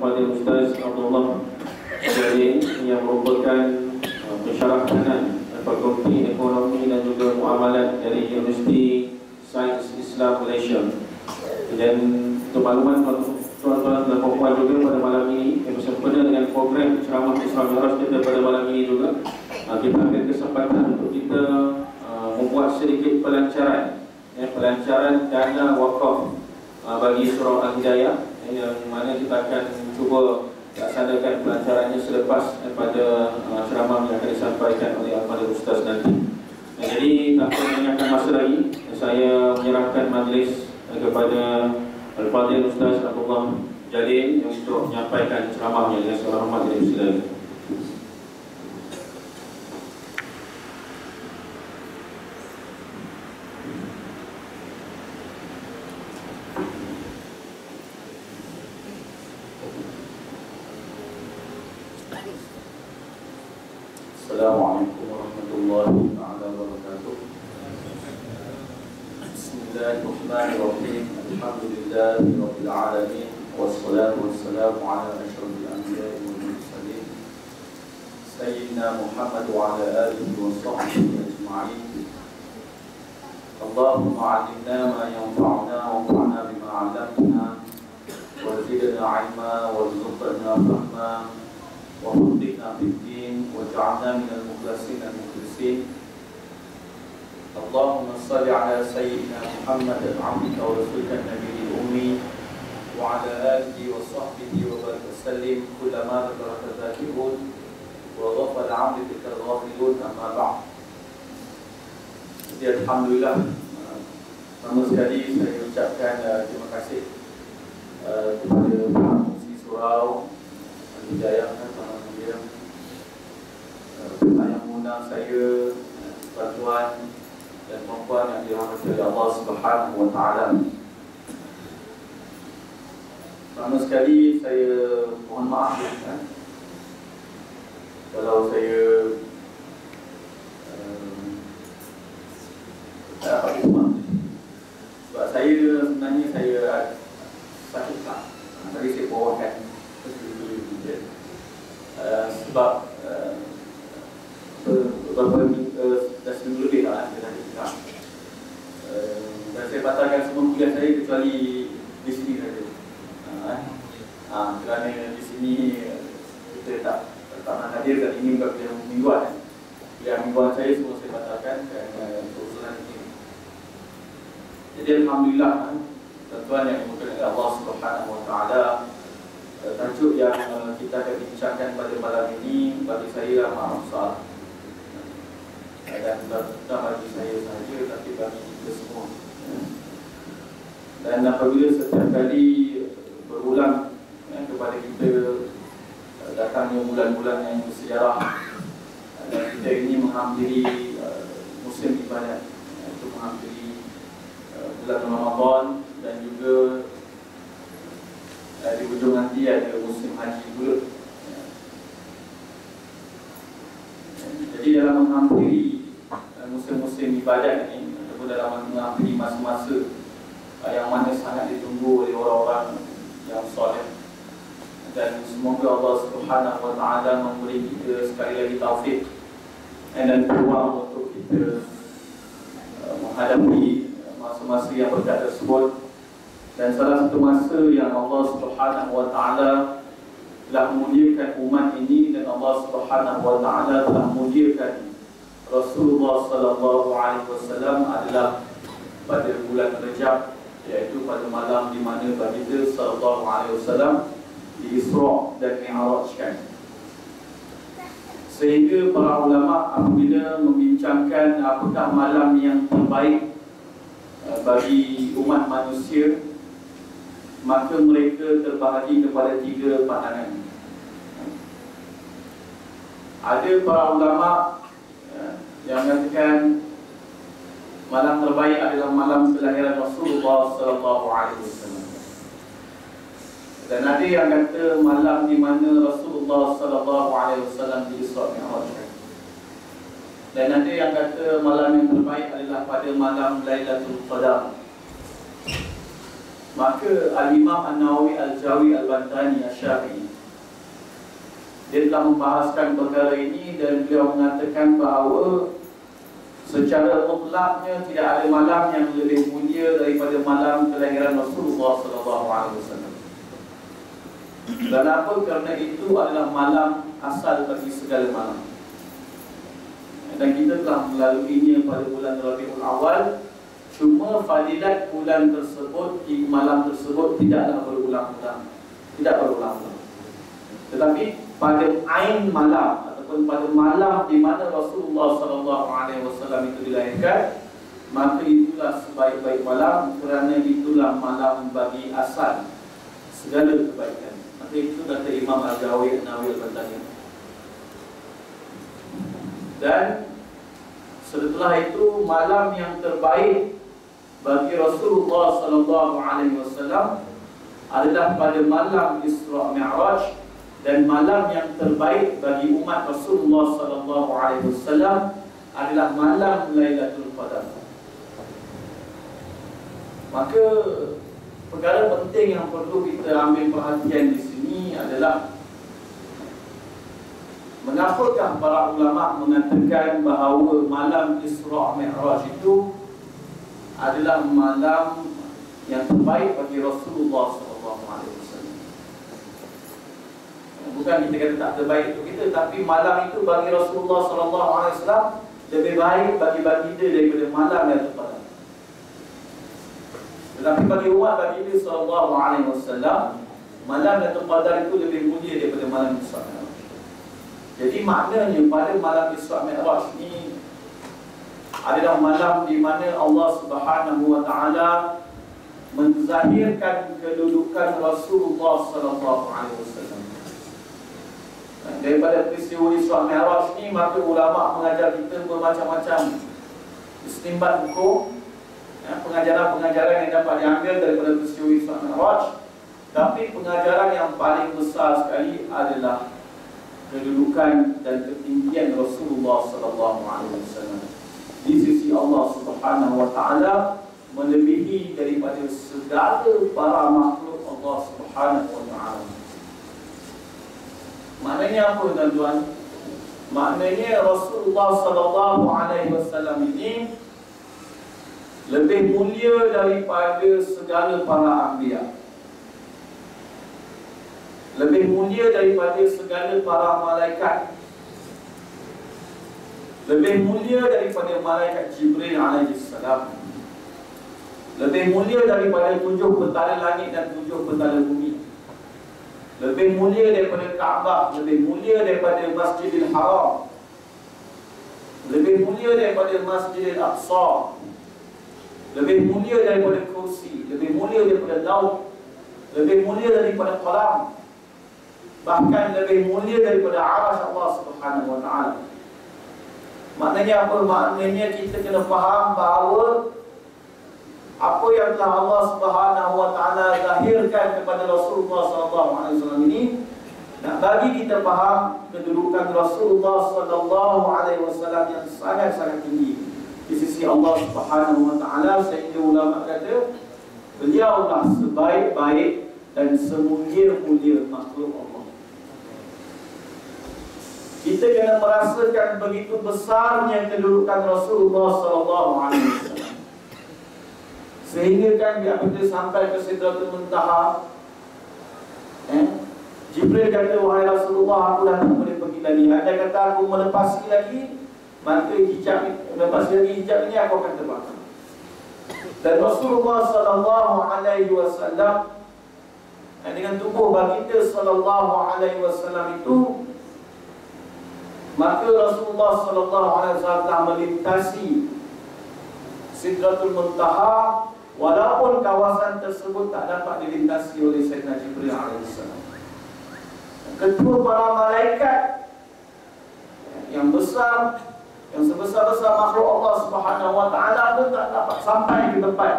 Al-Fadhil Ustaz Abdullah Jalil yang merupakan pensyarah kanan Fakulti Ekonomi dan juga Muamalat dari Universiti Sains Islam Malaysia. Dan untuk makluman tuan-tuan dan puan juga, pada malam ini yang bersempena dengan program ceramah Isra Mi'raj kita pada malam ini juga, kita ambil kesempatan untuk kita membuat sedikit pelancaran, pelancaran dana wakaf bagi surau Al-Hidayah, yang mana kita akan cuba laksanakan pelancarannya selepas daripada ceramah yang akan disampaikan oleh Al-Fadhil Ustaz nanti. Jadi tanpa menyanyikan masa lagi, saya menyerahkan majlis kepada Al-Fadhil Ustaz Abdullah Jalil untuk menyampaikan ceramahnya dengan segala hormat dan persilakan. Assalamualaikum warahmatullahi wabarakatuh. Bismillahirrahmanirrahim. Alhamdulillahirabbil alamin. Wassalatu wassalamu ala asyrafil anbiya'i wal mursalin sayyidina Muhammad wa ala alihi wa sahbihi ajma'in. Allahumma 'allimna ma yanfa'una wanfa'na bima 'allamtana wa zidna 'ilma warzuqna fahma وفقنا في الدين وجعلنا من المخلصين المخلصين. اللهم صل على سيدنا محمد عبدك ورسولك النبي الأمي وعلى آله وصحبه وبارك وسلم كلما ذكرك الذاكرون وغفل عبدك الغافلون. أما بعد. Jadi alhamdulillah, pertama sekali saya ucapkan terima kasih kepada Pengerusi Surau Al-Hidayah yang mengundang saya, tuan-tuan dan puan-puan yang dirahmati oleh Allah Subhanahu wa taala. Pertama sekali saya mohon maaf kalau saya sebab saya sebenarnya saya sakit tak. Tadi saya bawakan sebab beberapa dah seminggu lebih lah dan saya batalkan semua kuliah saya kecuali di sini saja. Kerana di sini kita tak nak hadir dan ini bukan kuliah mingguan. Kuliah mingguan saya semua saya batalkan kerana urusan ini. Jadi alhamdulillah, tuan-tuan yang dimuliakan oleh Allah Subhanahu wa taala, tajuk yang kita akan bincangkan pada malam ini bagi saya amat besar, dan bukan bagi saya sahaja tapi bagi kita semua. Dan apabila setiap kali berulang kepada kita datangnya bulan-bulan yang bersejarah dan kita ini menghampiri musim ibadat, itu menghampiri bulan Ramadan dan juga di hujung nanti ada musim haji pula. Jadi dalam menghampiri musim-musim ibadat ini, ataupun dalam menghampiri masa-masa yang mana sangat ditunggu oleh orang-orang yang soleh, dan semoga Allah Subhanahu wa taala memberi kita sekali lagi taufik dan peluang untuk kita menghadapi masa-masa yang berkat tersebut. Dan salah satu masa yang Allah Subhanahu wa taala telah memuliakan umat ini, dan Allah Subhanahu wa taala telah memuliakan Rasulullah sallallahu alaihi wasallam adalah pada bulan Rajab, iaitu pada malam di mana baginda sallallahu alaihi wasallam di Isra dan Mi'rajkan. Sehingga para ulama apabila membincangkan apakah malam yang terbaik bagi umat manusia, maka mereka terbahagi kepada 3 pandangan. Ada para ulama yang mengatakan malam terbaik adalah malam kelahiran Rasulullah sallallahu alaihi wasallam. Dan ada yang kata malam di mana Rasulullah sallallahu alaihi wasallam di Isra Mi'raj. Dan ada yang kata malam yang terbaik adalah pada malam Lailatul Qadar. Maka Al-Imam An-Nawawi Al-Jawi Al-Bantani Asy-Syafi'i, dia telah membahaskan perkara ini dan beliau mengatakan bahawa secara mutlaknya tidak ada malam yang lebih mulia daripada malam kelahiran Rasulullah SAW. Kenapa? Kerana itu adalah malam asal bagi segala malam. Dan kita telah melaluinya pada bulan Rabiul Awal. Cuma fadilat bulan tersebut, di malam tersebut tidaklah berulang-ulang. Tidak berulang-ulang. Tetapi pada ain malam ataupun pada malam di mana Rasulullah SAW itu dilahirkan, maka itulah sebaik-baik malam, kerana itulah malam bagi asal segala kebaikan. Maka itu kata Imam Al-Jawi An-Nawawi Al-Bantani. Dan setelah itu malam yang terbaik bagi Rasulullah SAW adalah pada malam Isra Mi'raj, dan malam yang terbaik bagi umat Rasulullah SAW adalah malam Lailatul Qadar. Maka perkara penting yang perlu kita ambil perhatian di sini adalah mengapakah para ulama mengatakan bahawa malam Isra Mi'raj itu adalah malam yang terbaik bagi Rasulullah SAW. Bukan kita kata tak terbaik untuk kita, tapi malam itu bagi Rasulullah SAW lebih baik bagi baginda daripada malam yang terbaik. Tetapi bagi umat baginda SAW, malam yang terbaik itu lebih mulia daripada malam Isra Mi'raj. Jadi maknanya pada malam Isra Mi'raj ini adalah malam di mana Allah Subhanahu wa taala menzahirkan kedudukan Rasulullah SAW. Daripada peristiwa Isra Mi'raj ini, maka ulama mengajar kita bermacam-macam istinbat hukum, pengajaran-pengajaran yang dapat diambil daripada peristiwa Isra Mi'raj. Tapi pengajaran yang paling besar sekali adalah kedudukan dan ketinggian Rasulullah SAW di sisi Allah Subhanahu wa taala, melebihi daripada segala para makhluk Allah Subhanahu wa taala. Maknanya apa tuan-tuan? Maknanya Rasulullah SAW ini lebih mulia daripada segala para anbiya, lebih mulia daripada segala para malaikat, lebih mulia daripada malaikat Jibril alaihissalam, lebih mulia daripada 7 pentala langit dan 7 pentala bumi, lebih mulia daripada Kaabah, lebih mulia daripada Masjidil Haram, lebih mulia daripada Masjidil Aqsa, lebih mulia daripada kursi, lebih mulia daripada laut, lebih mulia daripada qalam, bahkan lebih mulia daripada arasy Allah Subhanahu wa taala. Maknanya apa? Maknanya kita kena faham bahawa apa yang telah Allah Subhanahu wa taala zahirkan kepada Rasulullah SAW ini, nak bagi kita faham kedudukan Rasulullah SAW yang sangat-sangat tinggi di sisi Allah Subhanahu wa taala, sehingga ulama kata beliaulah sebaik-baik dan semulia-mulia makhluk Allah. Kita kena merasakan begitu besarnya kedudukan Rasulullah SAW, sehingga kan apabila sampai ke Sidratul Muntaha, Jibril kata, wahai Rasulullah, aku dah tak boleh pergi lagi. Anda kata aku melepasi lagi, maka hijab, melepasi lagi hijab ini, aku akan terbang. Dan Rasulullah SAW dengan tubuh baginda SAW itu, maka Rasulullah SAW telah melintasi Sidratul Muntaha, walaupun kawasan tersebut tak dapat dilintasi oleh Sayyidina Jibril AS. Ketua para malaikat yang besar, yang sebesar-besar makhluk Allah Subhanahu wa taala pun tak dapat sampai ke tempat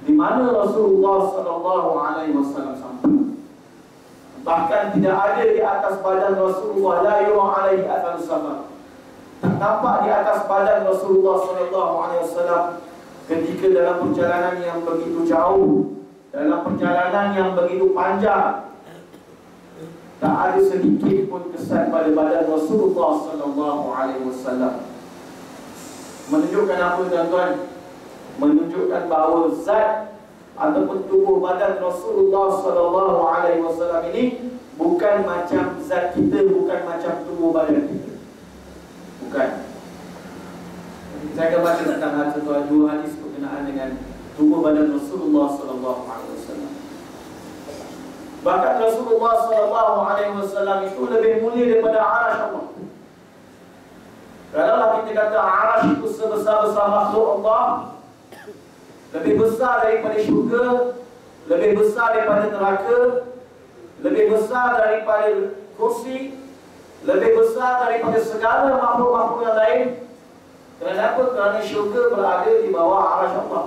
di mana Rasulullah SAW sampai. Bahkan tidak ada di atas badan Rasulullah, la yura alaihi athar safar, tak nampak di atas badan Rasulullah SAW ketika dalam perjalanan yang begitu jauh dalam perjalanan yang begitu panjang, tak ada sedikit pun kesan pada badan Rasulullah sallallahu alaihi wasallam. Menunjukkan apa tuan-tuan? Menunjukkan bahawa zat ataupun tubuh badan Rasulullah sallallahu alaihi wasallam ini bukan macam zat kita, bukan macam tubuh badan kita. Bukan. Saya akan baca tentang satu dua hadis berkenaan dengan tubuh badan Rasulullah sallallahu alaihi wasallam. Bahkan Rasulullah sallallahu alaihi wasallam itu lebih mulia daripada arasy Allah. Kalau kita kata arasy itu sebesar-besar makhluk Allah, lebih besar daripada syurga, lebih besar daripada neraka, lebih besar daripada kursi, lebih besar daripada segala makhluk-makhluk yang lain. Kenapa? Kerana syurga berada di bawah arasy Allah.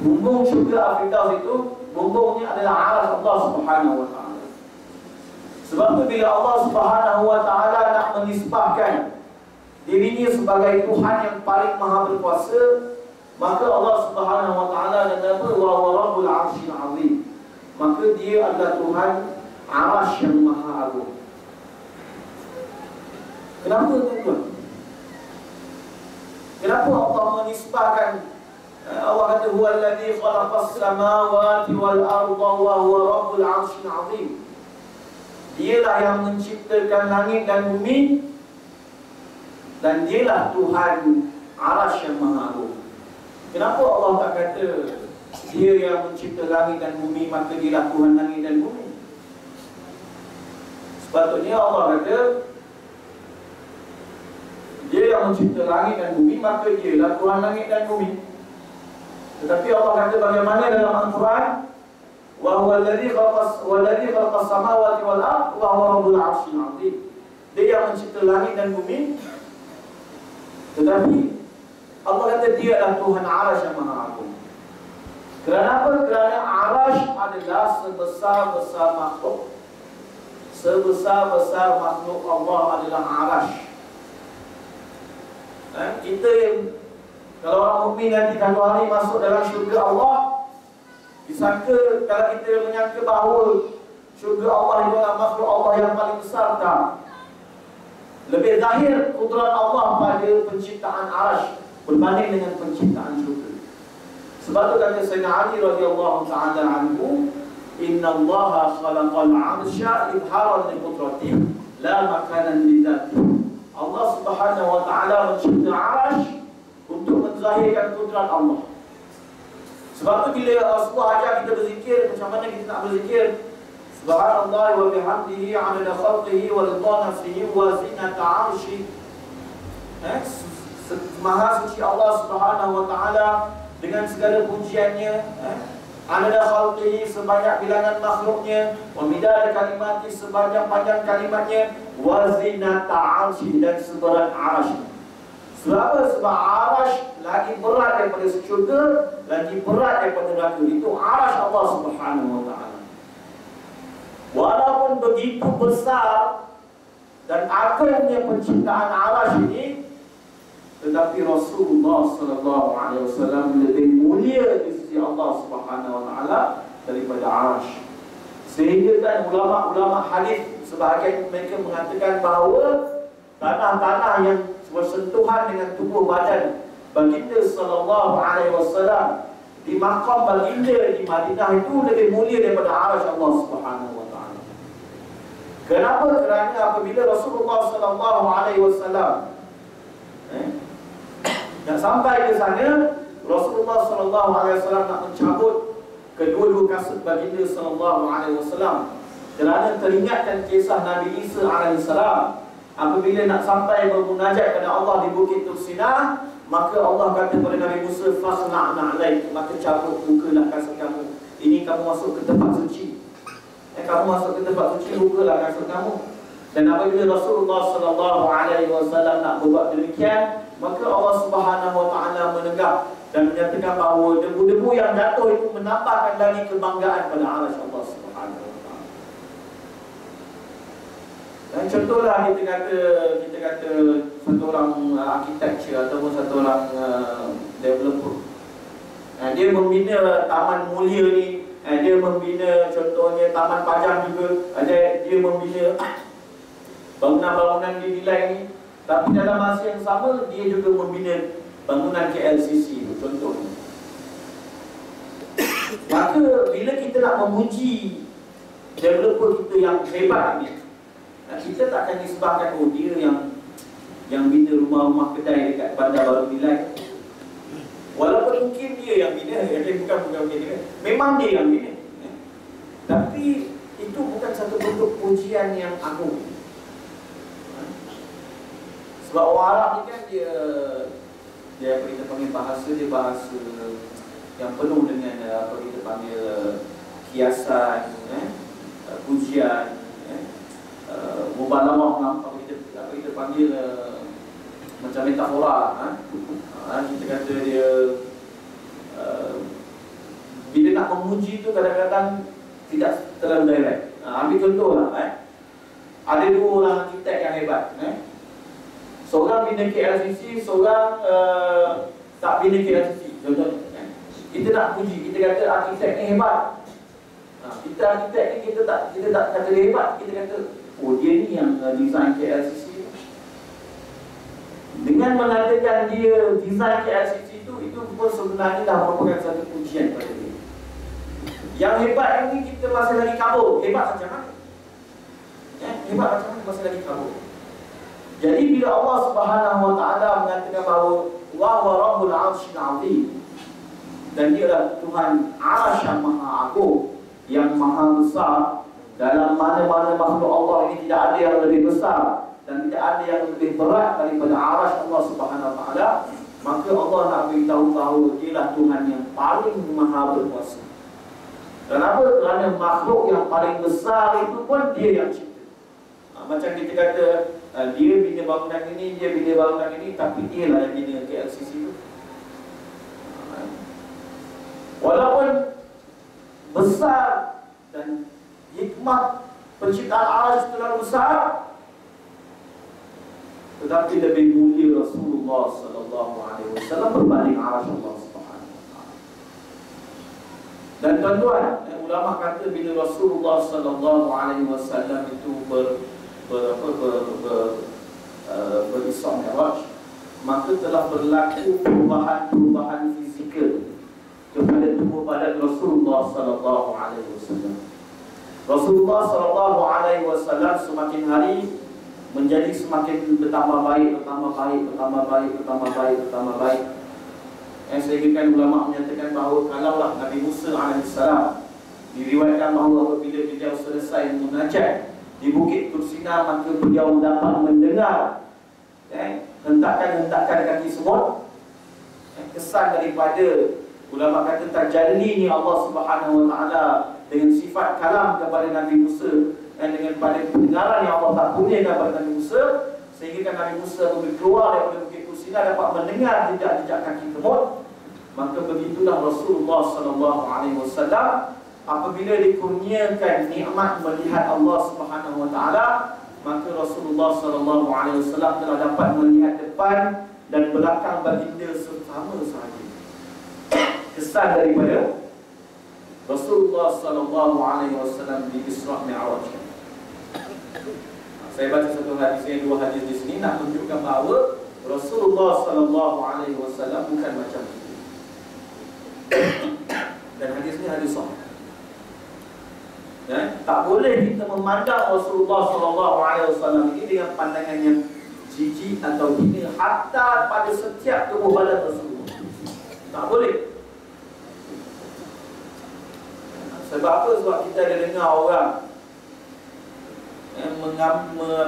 Bumbung syurga Al-Firdaus itu, bumbungnya adalah arasy Allah Subhanahu wa ta'ala. Sebab itu bila Allah Subhanahu wa ta'ala nak menisbahkan dirinya sebagai Tuhan yang paling maha berkuasa, maka Allah Subhanahu wa ta'ala dan apa? Wa huwa rabbul 'arsyil 'azim. Maka dia adalah Tuhan arasy yang maha agung. Kenapa tuan-tuan? Kenapa Allah menisbahkan? Allah kata huwa alladhi khalaqas samawati wal arda wa huwa rabbul 'arsyil 'azim. Dialah yang menciptakan langit dan bumi, dan dialah Tuhan arasy yang maha agung. Kenapa Allah tak kata dia yang mencipta langit dan bumi, maka dialah Tuhan langit dan bumi? Sepatutnya Allah kata dia yang mencipta langit dan bumi, maka dialah Tuhan langit dan bumi. Tetapi Allah kata bagaimana dalam Al-Quran? Wa huwa alladhi khalaqas samawati wal ardh wa huwa rabbul 'arsyil 'azim. Dia yang mencipta langit dan bumi, tetapi Allah kata dia adalah Tuhan arasy yang maha agung. Kenapa? Kerana arasy adalah sebesar-besar makhluk. Sebesar-besar makhluk Allah adalah arasy. Kita yang kalau orang mukmin nanti satu hari masuk dalam syurga Allah, disangka, kalau kita menyangka bahawa syurga Allah itu adalah makhluk Allah yang paling besar, tak? Lebih zahir kudrat Allah pada penciptaan arasy berbanding dengan penciptaan syurga. Sebab itu kata Sayyidina Ali radhiyallahu ta'ala anhu, inna Allaha khalaqal 'arsya ibharan li qudratihi la makanan li dzatihi. Allah Subhanahu wa ta'ala mencipta arasy untuk menzahirkan kudrat Allah. Sebab itu bila Rasulullah ajar kita berzikir, macam mana kita nak berzikir? Subhanallah wa bihamdihi 'adada khalqihi wa ridha nafsihi wa zinata 'arsyihi. Maha suci Allah Subhanahu wa ta'ala dengan segala pujiannya, 'adada khalqihi sebanyak bilangan makhluknya, wa midada kalimati sebanyak panjang kalimatnya, wa zinata 'arsyihi dan seberat arasy. Sebab apa? Sebab arasy lagi berat daripada syurga, lagi berat daripada neraka. Itu arasy Allah Subhanahu wa ta'ala. Walaupun begitu besar dan agungnya penciptaan arasy ini, tetapi Rasulullah sallallahu alaihi wasallam lebih mulia di sisi Allah Subhanahu wa ta'ala daripada arasy. Sehingga kan ulama-ulama hadis sebahagian mereka mengatakan bahawa tanah-tanah yang bersentuhan dengan tubuh badan baginda sallallahu alaihi wasallam di makam baginda di Madinah itu lebih mulia daripada arasy Allah Subhanahu wa ta'ala. Kenapa? Kerana apabila Rasulullah sallallahu alaihi wasallam nak sampai ke sana, Rasulullah sallallahu alaihi wasallam nak mencabut kedua-dua kasut baginda sallallahu alaihi wasallam kerana teringatkan kisah Nabi Isa alaihi salam. Apabila nak sampai bermunajat kepada Allah di Bukit Tursina, maka Allah kata kepada Nabi Musa, "Fasna'na 'alaik," maka cabut bukalah kasut kamu. Ini kamu masuk ke tempat suci. Kamu masuk ke tempat suci, bukalah kasut kamu. Dan apabila Rasulullah sallallahu alaihi wasallam nak berbuat demikian, maka Allah Subhanahu wa ta'ala menegak dan menyatakan bahawa debu-debu yang jatuh itu menambahkan lagi kebanggaan pada arasy Allah Subhanahu wa ta'ala. Dan contohlah kita kata satu orang arkitektur ataupun satu orang developer, Dia membina Taman Mulia ni, dia membina contohnya Taman Pajang juga, dia membina bangunan-bangunan dinilai ni. Tapi dalam masa yang sama dia juga membina bangunan KLCC contohnya. Maka bila kita nak memuji developer kita yang hebat ni, kita tak akan disebabkan dia yang bina rumah-rumah kedai dekat Bandar Baru Bilai. Walaupun mungkin dia yang bina, bukan dia, memang dia yang bina. Tapi itu bukan satu bentuk pujian yang agung. Sebab orang Arab ni kan dia apa kita panggil bahasa yang penuh dengan apa kita panggil kiasan, pujian, mubalawah, apa kita panggil macam metafora. Kita kata dia bila nak memuji tu kadang-kadang tidak terlalu direct. Ambil contoh lah, ada dua orang arkitek yang hebat. Seorang bina KLCC, seorang tak bina KLCC. Contohnya, kita nak puji, kita kata arkitek ni hebat. Kita arkitek ni kita tak kata dia hebat, kita kata oh dia ni yang design KLCC. Dengan mengatakan dia design KLCC itu pun sebenarnya dah merupakan satu pujian pada dia. Yang hebat ini kita masih lagi kabur. Hebat macam mana? Hebat macam mana masih lagi kabur? Jadi bila Allah Subhanahu Wa Taala mengatakan bahawa wa huwa rabbul 'arsyil 'azim, dan dia adalah Tuhan Arsy yang maha agung, yang maha besar, dalam mana-mana makhluk Allah ini tidak ada yang lebih besar dan tidak ada yang lebih berat daripada Arsy Allah Subhanahu Wa Taala. Maka Allah nak beritahu bahawa dia lah Tuhan yang paling maha berkuasa. Kenapa? Kerana makhluk yang paling besar itu pun dia yang cipta. Macam kita kata dia bina bangunan ini, dia bina bangunan ini, tapi dia lah yang bina KLCC itu. Walaupun besar dan hikmah penciptaan Arsy terlalu besar, tetapi lebih mulia Rasulullah Sallallahu Alaihi Wasallam berbanding Arsy Allah Subhanahu Wa Taala. Dan tuan-tuan, ulama kata bila Rasulullah Sallallahu Alaihi Wasallam itu berisra Mi'raj, maka telah berlaku perubahan fizikal kepada tubuh badan Rasulullah Sallallahu Alaihi Wasallam. Rasulullah Sallallahu Alaihi Wasallam semakin hari menjadi semakin bertambah baik. Sehingga kan ulama menyatakan bahawa kalaulah Nabi Musa alaihissalam diriwayatkan bahawa apabila beliau selesai munajat di Bukit Tursina, maka beliau dapat mendengar hentakan kaki semut. Kesan daripada ulama kata tajalli ni Allah Subhanahu Wa Taala dengan sifat kalam kepada Nabi Musa dan dengan pada pendengaran yang Allah tak kurniakan kepada Nabi Musa, sehingga kan Nabi Musa keluar daripada Bukit Tursina dapat mendengar jejak-jejak kaki semut. Maka begitulah Rasulullah Sallallahu Alaihi Wasallam apabila dikurniakan nikmat melihat Allah Subhanahu Wa Taala, maka Rasulullah Sallallahu Alaihi Wasallam telah dapat melihat depan dan belakang baginda sama sahaja. Kesan daripada Rasulullah Sallallahu Alaihi Wasallam di Isra Mi'raj. Saya baca satu hadis, dua hadis di sini nak tunjukkan bahawa Rasulullah Sallallahu Alaihi Wasallam bukan macam itu. Dan hadis ini hadis sahih. Tak boleh kita memandang Rasulullah Sallallahu Alaihi Wasallam ini dengan pandangan yang jijik atau hina hatta pada setiap tubuh badan Rasulullah. Tak boleh. Sebab apa? Sebab kita ada dengar orang yang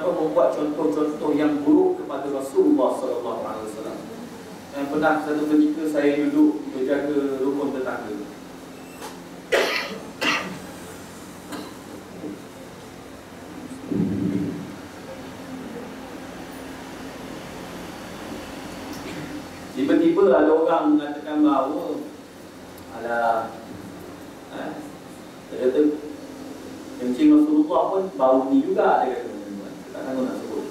membuat contoh-contoh yang buruk kepada Rasulullah Sallallahu Alaihi Wasallam. Yang pernah satu ketika saya duduk berjaga rukun tetangga. Tiba-tiba ada orang mengatakan bahawa dia kata kencing Rasulullah pun bau ni juga, dia kata. Tak sanggup nak sebut.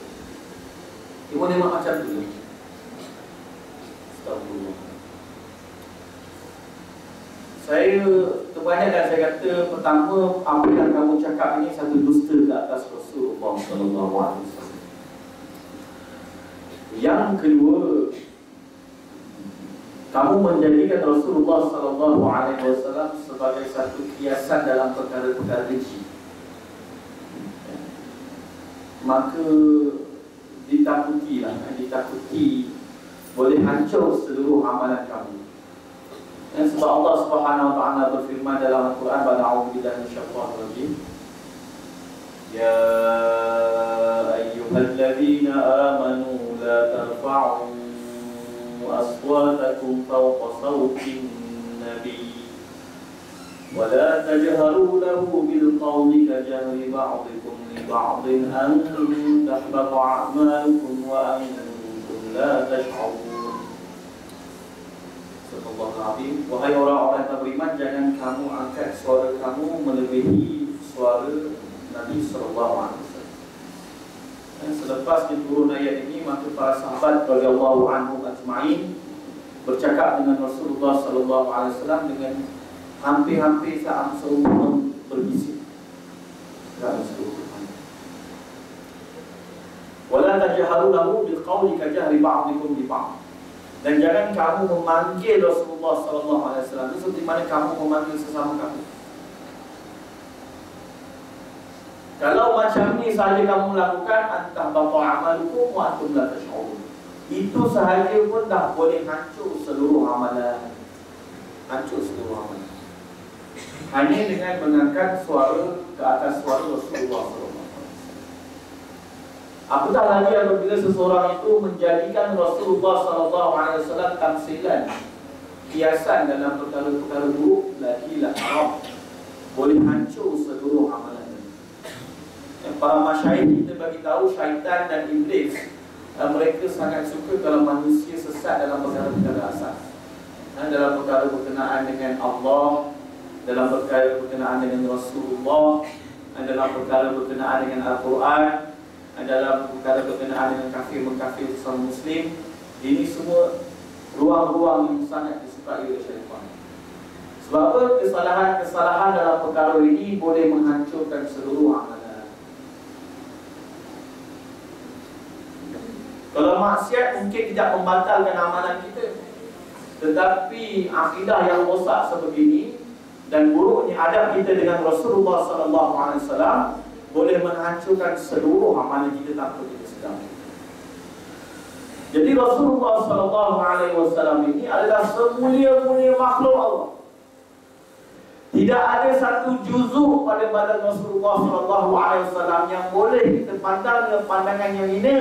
Cuma dia macam tu. Astagfirullah. Saya kebanyakan saya kata pertama, apa yang kamu cakap ini satu dusta ke atas Rasulullah sallallahu alaihi wasallam. Yang kedua, kamu menjadikan Rasulullah sallallahu alaihi wasallam sebagai satu kiasan dalam perkara-perkara keji. Maka ditakuti boleh hancur seluruh amalan kamu. Dan sebab Allah Subhanahu wa taala berfirman dalam Al-Quran, "A'udzu billahi minasyaitonir rajim. Ya ayyuhalladzina amanu la tarfa'u aswatakum fawqa sawtin nabiy wa la tajharu lahu bil qawli kajahri ba'dikum li ba'din an tahbata a'malukum wa antum la tash'urun." Wahai orang-orang yang beriman, jangan kamu angkat suara kamu melebihi suara Nabi sallallahu alaihi wasallam. Dan selepas diturun ayat ini, maka para sahabat radhiyallahu anhum ajma'in bercakap dengan Rasulullah sallallahu alaihi wasallam dengan hampir-hampir seumur berbisik. Wala tajharu lahu bil qawli kajahri ba'dikum li ba'd. Dan jangan kamu memanggil Rasulullah sallallahu alaihi wasallam itu seperti mana kamu memanggil sesama kamu. Kalau macam ni sahaja kamu lakukan, antah bapa amalukum wa antum la tash'urun. Itu sahaja pun dah boleh hancur seluruh amalan. Hancur seluruh amalan. Hanya dengan mengangkat suara ke atas suara Rasulullah sallallahu alaihi wasallam. Apatah lagi apabila seseorang itu menjadikan Rasulullah sallallahu alaihi wasallam tamsilan, kiasan dalam perkara-perkara buruk, lagilah haram, boleh hancur seluruh amalan. Yang para masyayikh kita bagi tahu, syaitan dan iblis, mereka sangat suka kalau manusia sesat dalam perkara-perkara asas. Dalam perkara berkenaan dengan Allah, dalam perkara berkenaan dengan Rasulullah, dalam perkara berkenaan dengan Al-Quran, dalam perkara berkenaan dengan kafir-mengkafir sesama Muslim. Ini semua ruang-ruang yang sangat disukai oleh syaitan. Sebab apa? Kesalahan dalam perkara ini boleh menghancurkan seluruh amalan. Kalau maksiat mungkin tidak membatalkan amalan kita, tetapi akidah yang rosak sebegini dan buruknya adab kita dengan Rasulullah sallallahu alaihi wasallam boleh menghancurkan seluruh amalan kita tanpa kita sedar. Jadi Rasulullah sallallahu alaihi wasallam ini adalah semulia-mulia makhluk Allah. Tidak ada satu juzuk pada badan Rasulullah sallallahu alaihi wasallam yang boleh kita pandang dengan pandangan yang hina.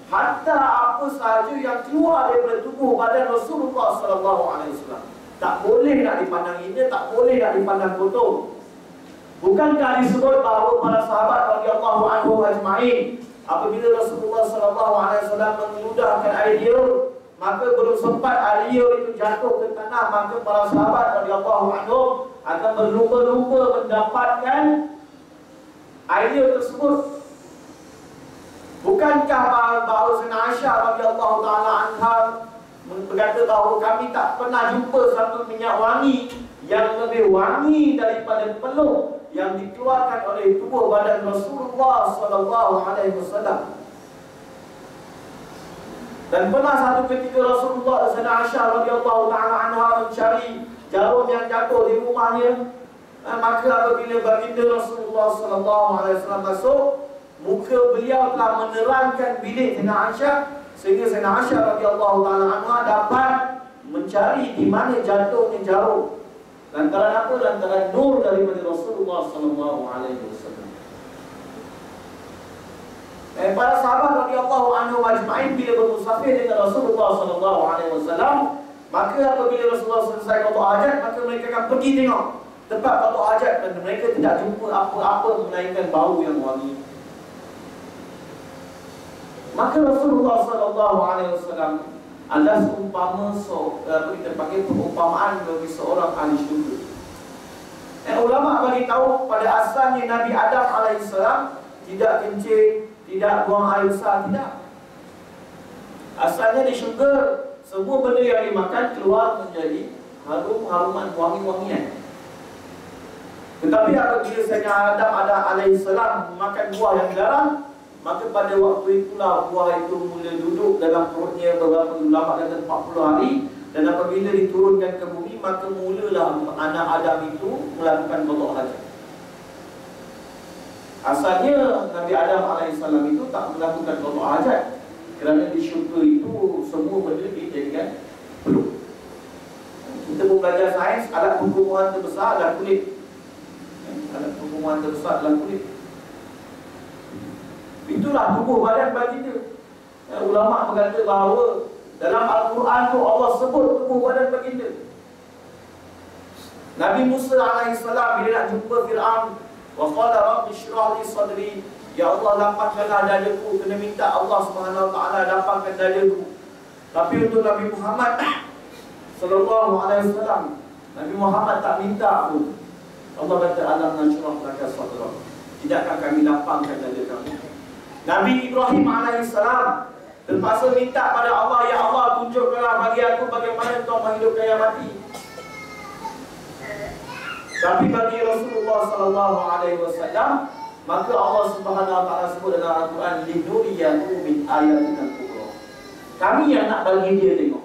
Hatta apa sahaja yang keluar daripada tubuh badan Rasulullah sallallahu alaihi wasallam tak boleh nak dipandang hina, tak boleh nak dipandang kotor. Bukankah disebut bahawa para sahabat radhiyallahu anhum ajma'in apabila Rasulullah sallallahu alaihi wasallam mengeludahkan air liur, maka belum sempat air liur itu jatuh ke tanah, maka para sahabat radhiyallahu anhum akan berlumba-lumba mendapatkan air liur tersebut. Bukankah bahawa Sayyidina Aisyah radhiyallahu taala anha berkata bahawa kami tak pernah jumpa satu minyak wangi yang lebih wangi daripada peluh yang dikeluarkan oleh tubuh badan Rasulullah sallallahu alaihi wasallam. Dan pernah satu ketika Rasulullah dan Aisyah radhiyallahu taala anha mencari jarum yang jatuh di rumahnya, maka apabila baginda Rasulullah sallallahu alaihi wasallam masuk, muka beliau telah menerangkan bilik Sayyidina Aisyah, sehingga Sayyidina Aisyah radhiyallahu taala anha dapat mencari di mana jatuhnya jarum. Lantaran apa? Lantaran nur daripada Rasulullah sallallahu alaihi wasallam. Para sahabat radhiyallahu anhum ajma'in bila bermusafir dengan Rasulullah sallallahu alaihi wasallam, maka apabila Rasulullah selesai qada hajat, maka mereka akan pergi tengok tempat qada hajat dan mereka tidak jumpa apa-apa melainkan bau yang wangi. Maka Rasulullah sallallahu alaihi wasallam adalah seumpama kita panggil perumpamaan bagi seorang ahli syurga. Ulama bagi tahu pada asalnya Nabi Adam alaihissalam tidak kencing, tidak buang air besar, tidak. Asalnya di syurga semua benda yang dimakan keluar menjadi haruman wangi-wangian. Tetapi apabila Sayyidina Adam alaihissalam makan buah yang dilarang, maka pada waktu itulah buah itu mula duduk dalam perutnya beberapa ulama kata 40 hari, dan apabila diturunkan ke bumi maka mulalah anak Adam itu melakukan qada hajat. Asalnya Nabi Adam alaihissalam itu tak melakukan qada hajat, kerana di syurga itu semua benda dijadikan peluk. Kita pun belajar sains, alat pembunuhan terbesar adalah kulit. Alat pembunuhan terbesar adalah kulit. Itulah tubuh badan baginda. Ulama berkata bahawa dalam Al-Quran tu Allah sebut tubuh badan baginda. Nabi Musa alaihissalam bila nak jumpa Fir'aun, wa qala rabbi shrah li sadri, ya Allah lapangkanlah dadaku, kena minta Allah Subhanahu wa taala lapangkan dadaku. Tapi untuk Nabi Muhammad sallallahu alaihi wasallam, Nabi Muhammad tak minta pun. Allah kata alam nashrah laka sadrak, tidakkah kami lapangkan dada kamu? Nabi Ibrahim alaihissalam terpaksa minta pada Allah, ya Allah tunjukkanlah bagi aku bagaimana engkau menghidupkan yang mati. Tapi bagi Rasulullah sallallahu alaihi wasallam, maka Allah Subhanahu wa taala sebut dalam Al-Quran, linuriyahu min ayatina kubra. Kami yang nak bagi dia tengok.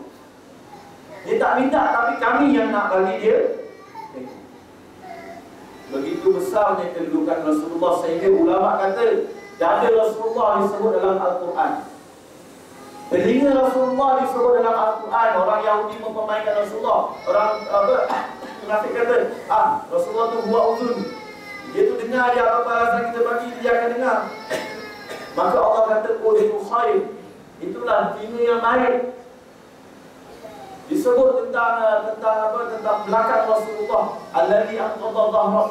Dia tak minta, tapi kami yang nak bagi dia tengok. Begitu besarnya kedudukan Rasulullah sehingga ulama kata dada Rasulullah disebut dalam Al-Quran, telinga Rasulullah disebut dalam Al-Quran. Orang Yahudi mempermainkan Rasulullah. Orang munafik kata, Rasulullah tu buat uzun, dia tu dengar dia apa alasan kita bagi, dia akan dengar. Maka Allah kata udhinu khair, itulah telinga yang baik. Disebut tentang belakang Rasulullah, alladhi anqadha dhahrak.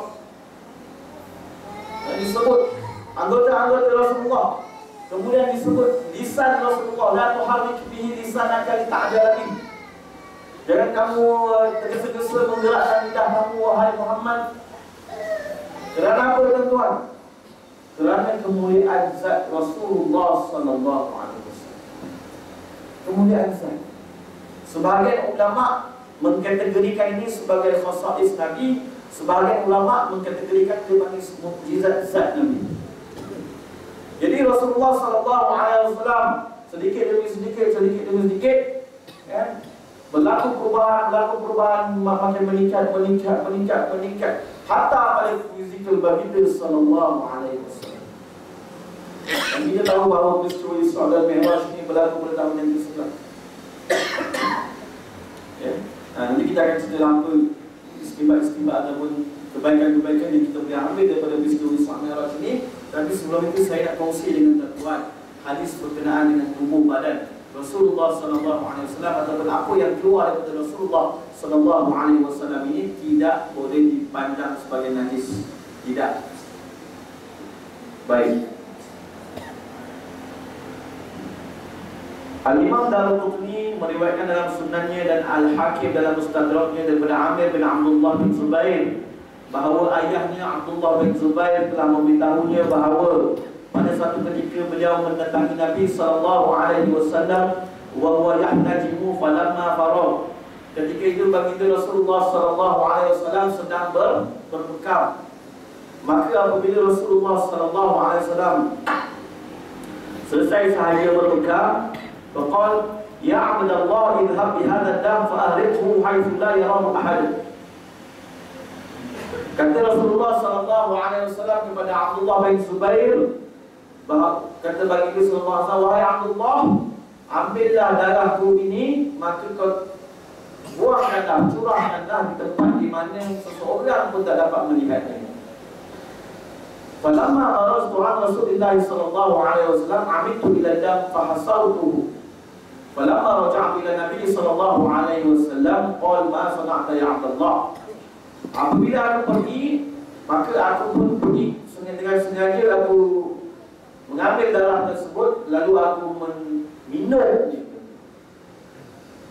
Disebut anggota-anggota Rasulullah. Kemudian disebut lisan Rasulullah, la tuharrik bihi lisanaka lita'jala bihi. Jangan kamu tergesa-gesa menggerakkan lidah kamu wahai Muhammad. Kerana apa tuan-tuan? Kerana kemuliaan zat Rasulullah sallallahu alaihi wasallam. Kemuliaan zat. Sebahagian ulama mengkategorikan ini sebagai khasais Nabi, sebahagian ulama mengkategorikan sebagai mukjizat zat Nabi. Jadi Rasulullah sallallahu alaihi wasallam sedikit demi sedikit ya, berlaku perubahan makin meningkat hatta pada fizikal baginda sallallahu alaihi wasallam. Dan kita tahu bahawa peristiwa Isra dan Mi'raj ini berlaku pada tahun yang ke-11. Ya. Nanti kita akan cerita apa istimewa ataupun kebaikan-kebaikan yang kita boleh ambil daripada peristiwa Isra Mi'raj ini. Tapi sebelum itu saya nak kongsi dengan tuan-tuan hadis berkenaan dengan tubuh badan Rasulullah sallallahu alaihi wasallam, ataupun apa yang keluar daripada Rasulullah sallallahu alaihi wasallam ini tidak boleh dipandang sebagai najis. Tidak. Baik. Al-Imam Daruqutni meriwayatkan dalam sunannya dan Al-Hakim dalam Mustadraknya daripada Amir bin Abdullah bin Zubair bahawa ayahnya Abdullah bin Zubair telah memberitahunya bahawa pada satu ketika beliau mendatangi Nabi sallallahu alaihi wasallam wa huwa yahtajimu falamma faragh. Ketika itu baginda Rasulullah sallallahu alaihi wasallam sedang berbekam. Maka apabila Rasulullah sallallahu alaihi wasallam selesai sahaja berbekam, faqala ya Abdullah idhhab bi hadha ad-dam fa ahriqhu haythu la yarahu ahad. Kata Rasulullah sallallahu alaihi wasallam kepada Abdullah bin Zubair, kata baginda sallallahu alaihi wasallam, wahai Abdullah, ambillah darahku ini, maka kau buangkanlah, curahkanlah di tempat di mana seseorang pun tak dapat melihatnya. Falamma arastu an Rasulillah sallallahu alaihi wasallam amidtu ila dam fahasawtuhu. Falamma raja'tu ila Nabi sallallahu alaihi wasallam qala ma sana'ta ya Abdullah. Apabila aku pergi, maka aku pun pergi dengan sengaja aku mengambil darah tersebut, lalu aku meminumnya.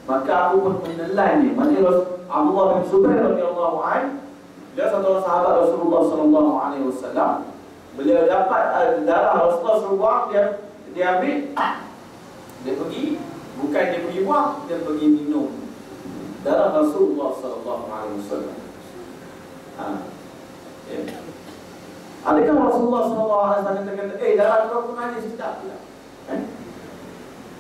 Maka aku pun menelannya. Maksudnya Abdullah bin Zubair radhiyallahu anhu, dia satu sahabat Rasulullah sallallahu alaihi wasallam. Beliau dapat darah Rasulullah sallallahu alaihi wasallam, dia ambil, dia pergi, bukan dia pergi buang, dia pergi minum. darah Rasulullah sallallahu alaihi wasallam. Ya. Adakah Rasulullah sallallahu alaihi wasallam kata, darah kau pun najis? Tidak.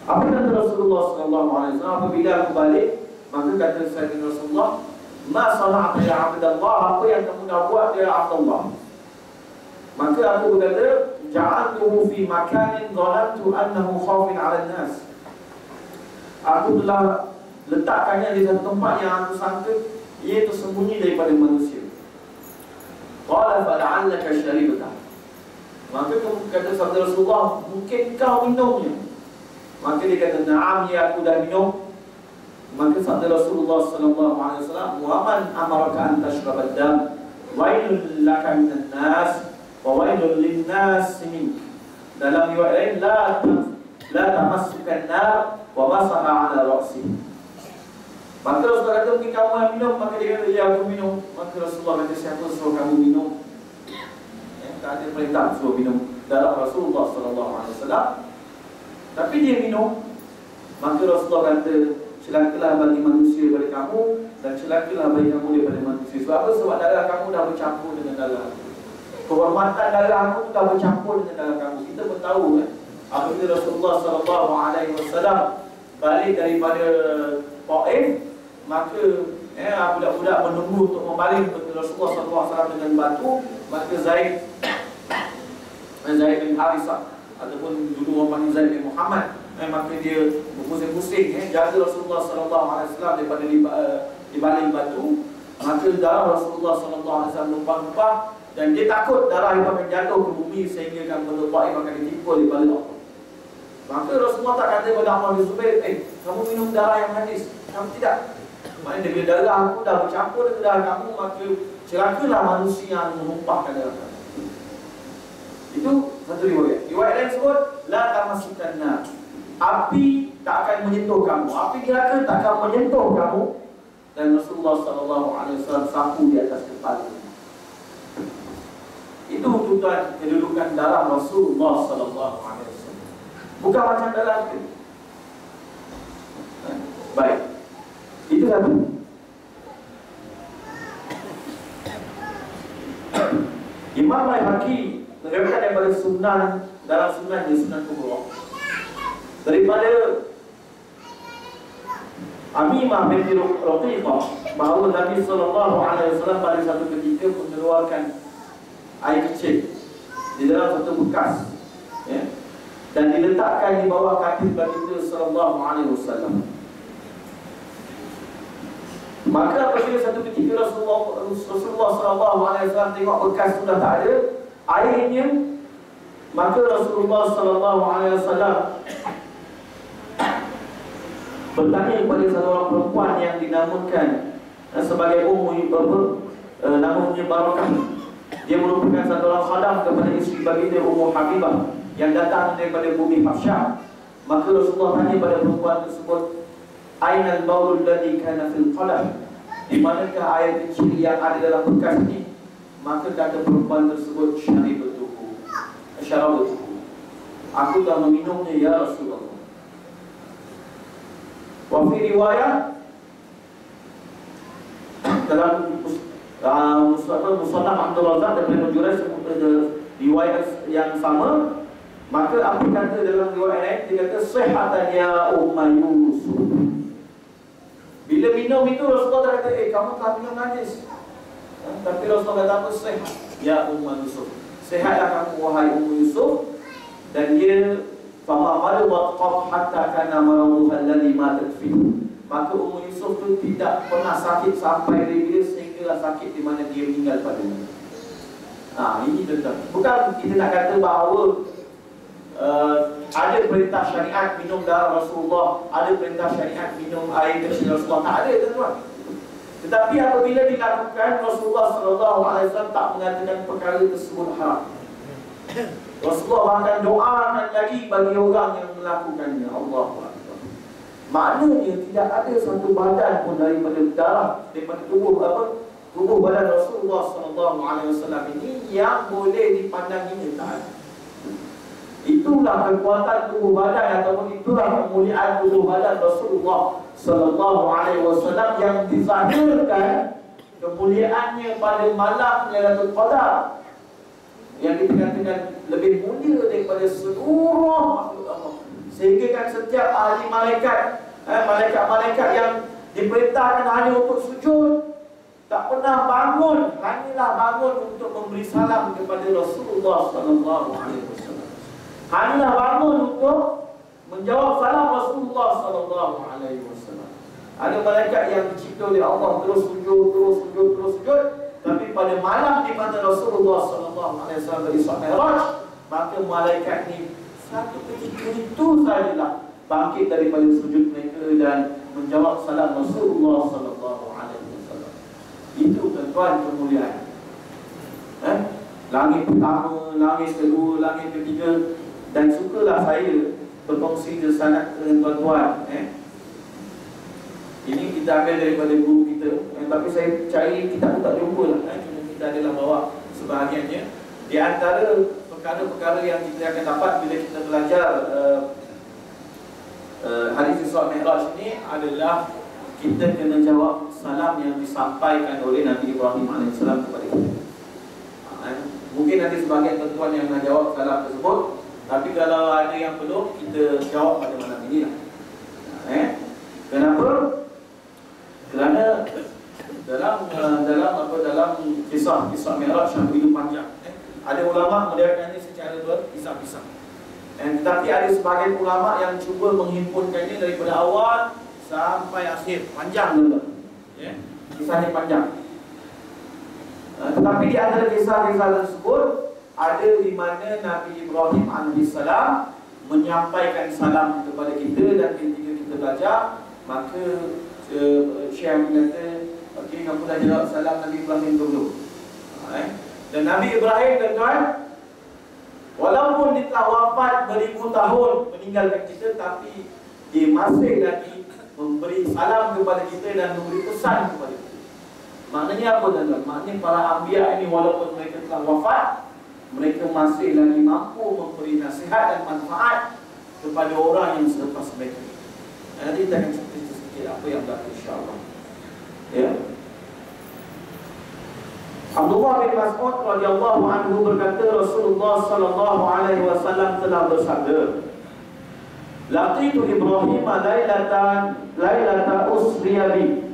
Apa kata Rasulullah sallallahu alaihi wasallam apabila aku balik? Maka kata Sayyidina Rasulullah, "Ma sana'ta ya Abdullah?" Apa yang kamu dah buat ya Abdullah? Maka aku berkata, "Ja'altuhu fi makanin dhanantu annahu khawfin 'ala an-nas." Aku telah letakkannya di satu tempat yang aku sangka ia tersembunyi daripada manusia. Qala fala'allaka syaribta. Maka kata sabda Rasulullah, mungkin kau minumnya. Maka dia kata, "Na'am ya, aku dah minum." Maka sabda Rasulullah sallallahu alaihi wasallam, "Wa man amaraka an tashraba ad-dam? Wailul laka minan nas wa wailul lin-nas mink." Dalam riwayat lain, la tamassukan nar wa masaha ala ra'si. Maka Rasulullah kata, mungkin kamu yang minum. Maka dia kata, ya aku minum. Maka Rasulullah kata, siapa suruh kamu minum? Tak ada perintah suruh minum darah Rasulullah sallallahu alaihi wasallam. Tapi dia minum. Maka Rasulullah kata, celakalah bagi manusia daripada kamu, dan celakalah bagi kamu daripada manusia. Sebab apa? Sebab darah kamu dah bercampur dengan darah aku. Kehormatan darah aku dah bercampur dengan darah kamu. Kita pun tahu kan, apabila Rasulullah sallallahu alaihi wasallam balik daripada Taif, maka budak-budak menunggu untuk membaling Rasulullah sallallahu alaihi wasallam dengan batu. Maka Zaid bin Harithah ataupun dulu orang panggil Zaid bin Muhammad, maka dia berpusing-pusing jaga Rasulullah sallallahu alaihi wasallam daripada dibaling batu. Maka darah Rasulullah sallallahu alaihi wasallam numpah-numpah, dan dia takut darah itu akan jatuh ke bumi sehingga kan penduduk Taif akan ditimpul di balik Allah. Maka Rasulullah tak kata kepada Ammar bin Zubair, kamu minum darah yang hadis. Kamu tidak. Maknanya bila darah aku dah bercampur dengan darah kamu, maka celakalah manusia yang menumpahkan darah kamu. Itu satu riwayat. Riwayat lain sebut, la tamassukan nar. Api tak akan menyentuh kamu. Api neraka tak akan menyentuh kamu. Dan Rasulullah sallallahu alaihi wasallam sapu di atas kepala. Itu tuan kedudukan darah Rasulullah sallallahu alaihi wasallam. Bukan macam darah kita. Baik. Itu satu. Imam Al-Haqi meriwayatkan daripada sunan, dalam sunan di Sunan Kubra, daripada Amimah binti Raqiqah, bahawa Nabi sallallahu alaihi wasallam pada satu ketika mengeluarkan air kecil di dalam satu bekas, dan diletakkan di bawah kaki baginda sallallahu alaihi wasallam. Maka apabila satu ketika Rasulullah sallallahu alaihi wasallam tengok bekas sudah tak ada airnya, maka Rasulullah sallallahu alaihi wasallam bertanya kepada satu orang perempuan yang dinamakan sebagai namanya Barakah. Dia merupakan satu orang khadam kepada isteri baginda Ummu Habibah yang datang daripada bumi Habsyah. Maka Rasulullah tanya pada perempuan tersebut, "Ainal baul alladhi kana fil qalam?" Di manakah air kecil yang ada dalam bekas ini? Maka kata perempuan tersebut, "Syaribatuhu." Aku telah meminumnya ya Rasulullah. Wa fi riwayat dalam Musannaf Abdul Razak dan Ibnu Jurayj riwayat yang sama. Maka apa kata dalam riwayat lain, dia kata sihhatan ya Umma Yusuf. Bila minum itu Rasulullah kata, kamu telah minum najis. Tapi Rasulullah kata apa? Sihat ya Umma Yusuf. Sihatlah kamu wahai Ummu Yusuf. Dan dia fama maridat qat hatta kana maraduha alladhi matat fihi. Maka Ummu Yusuf tu tidak pernah sakit sampai bila sehinggalah sakit di mana dia meninggal padanya. Ini tentang. Bukan kita nak kata bahawa ada perintah syariat minum darah Rasulullah, ada perintah syariat minum air kecil Rasulullah. Tak ada, tuan-tuan. Tetapi apabila dilakukan, Rasulullah sallallahu alaihi wasallam tak mengatakan perkara tersebut haram. Rasulullah bahkan doakan lagi bagi orang yang melakukannya. Allahu Akbar. Maknanya tidak ada satu badan pun daripada darah, daripada tubuh badan Rasulullah sallallahu alaihi wasallam ini yang boleh dipandang hina. Tak ada. Itulah kekuatan tubuh badan ataupun itulah kemuliaan tubuh badan Rasulullah sallallahu alaihi wasallam yang dizahirkan kemuliaannya pada malam Lailatul Qadar yang kita katakan lebih mulia daripada seluruh makhluk Allah. Sehingga kan setiap ahli malaikat, malaikat-malaikat yang diperintahkan hanya untuk sujud, tak pernah bangun, hanyalah bangun untuk memberi salam kepada Rasulullah sallallahu alaihi wasallam. Hanyalah bangun untuk menjawab salam Rasulullah sallallahu alaihi wasallam. Ada malaikat yang dicipta oleh Allah terus sujud, tapi pada malam di mana Rasulullah sallallahu alaihi wasallam berisra Mi'raj, maka malaikat ni satu ketika itu sajalah bangkit daripada sujud mereka dan menjawab salam Rasulullah sallallahu alaihi wasallam. Itu tuan kemuliaan. Langit pertama, langit kedua, langit ketiga, dan sukalah saya berkongsi sangat dengan tuan-tuan. Ini kita ambil daripada guru kita, tapi saya cari kita pun tak jumpa lah. Cuma kita adalah bawa sebahagiannya. Di antara perkara-perkara yang kita akan dapat bila kita belajar hadis Isra Mi'raj ini adalah kita kena jawab salam yang disampaikan oleh Nabi Ibrahim AS kepada kita. Mungkin nanti sebahagian tuan-tuan yang nak jawab salam tersebut, tapi kalau ada yang perlu, kita jawab pada malam ini lah. Kenapa? Kerana dalam kisah Mi'raj yang begitu panjang, ada ulama melihatnya secara berpisah-pisah. Tetapi ada sebahagian ulama yang cuba menghimpunkannya daripada awal sampai akhir, panjang juga. Kisahnya panjang. Tetapi di antara kisah-kisah tersebut ada di mana Nabi Ibrahim AS menyampaikan salam kepada kita, dan ketika kita belajar, maka Syekh berkata, okey, kamu dah jawab salam Nabi Ibrahim dulu. Dan Nabi Ibrahim, tuan-tuan, walaupun dia telah wafat beribu tahun meninggalkan kita, tapi dia masih lagi memberi salam kepada kita dan memberi pesan kepada kita. Maknanya apa, tuan-tuan? Maknanya para anbiya ini walaupun mereka telah wafat, mereka masih lagi mampu memberi nasihat dan manfaat kepada orang yang selepas mereka. Nanti kita akan cerita sedikit apa yang berlaku, insya-Allah. Ya. Abdullah bin Mas'ud radhiyallahu anhu berkata, Rasulullah sallallahu alaihi wasallam telah bersabda, "Laqitu Ibrahim lailata usriya bi."